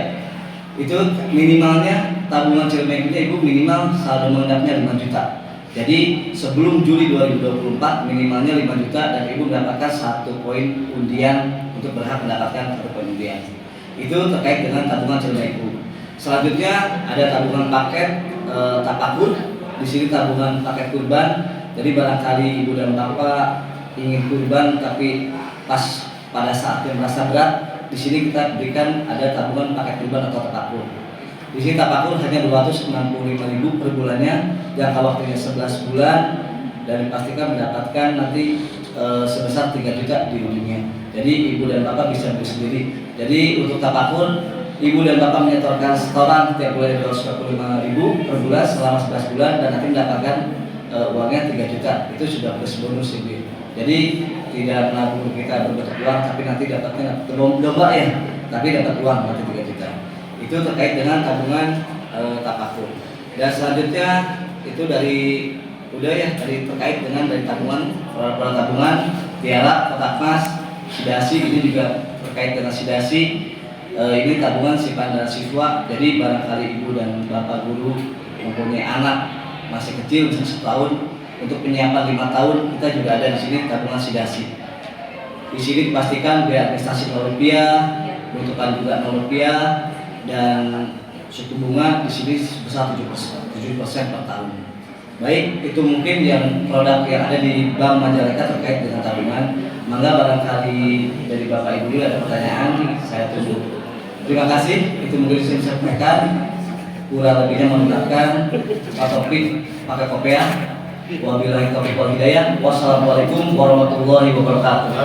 I: Itu minimalnya tabungan Ciremaiku Ibu minimal saldo mengendapnya 5 juta. Jadi sebelum Juli 2024 minimalnya 5 juta dan ibu mendapatkan 1 poin undian untuk berhak mendapatkan 1 poin undian. Itu terkait dengan tabungan cerita ibu. Selanjutnya ada tabungan paket tapakur. Di sini tabungan paket kurban. Jadi barangkali ibu dan bapak ingin kurban tapi pas pada saat yang merasa berat, di sini kita berikan ada tabungan paket kurban atau tapakur. Di sini tapakur hanya 265.000 per bulannya, jangka waktunya 11 bulan dan dipastikan mendapatkan nanti sebesar 3 juta di ujungnya. Jadi ibu dan bapak bisa beli sendiri. Jadi untuk tapakur, ibu dan bapak menyetorkan setoran setiap bulan 225.000 per bulan selama 11 bulan dan nanti mendapatkan uangnya 3 juta. Itu sudah plus bonus ibu. Jadi tidak menabung kita berbentuk uang, tapi nanti dapatnya domba ya, tapi dapat uang nanti 3 juta. Itu terkait dengan tabungan tapakur. Dan selanjutnya itu dari terkait dengan dari tabungan produk tabungan tiara, kotak emas, sidasi. Ini juga terkait dengan sidasi. Ini tabungan simpan dan siswa. Jadi barangkali ibu dan bapak guru mempunyai anak masih kecil, masih 1 tahun, untuk penyiapan 5 tahun kita juga ada di sini tabungan sidasi. Di sini dipastikan biaya administrasi Rp0, bentukan juga Rp0, dan suku bunga di sini sebesar 7% per tahun. Baik, itu mungkin yang produk yang ada di Bank Majalengka terkait dengan tabungan. Mangga barangkali dari Bapak Ibu ada pertanyaan, saya tunggu. Terima kasih, itu mungkin saya sampaikan. Kurang lebihnya menggunakan Pak Taufik pakai kopiah. Wabillahi taufiq wal hidayah. Wassalamualaikum warahmatullahi wabarakatuh.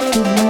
J: Thank you.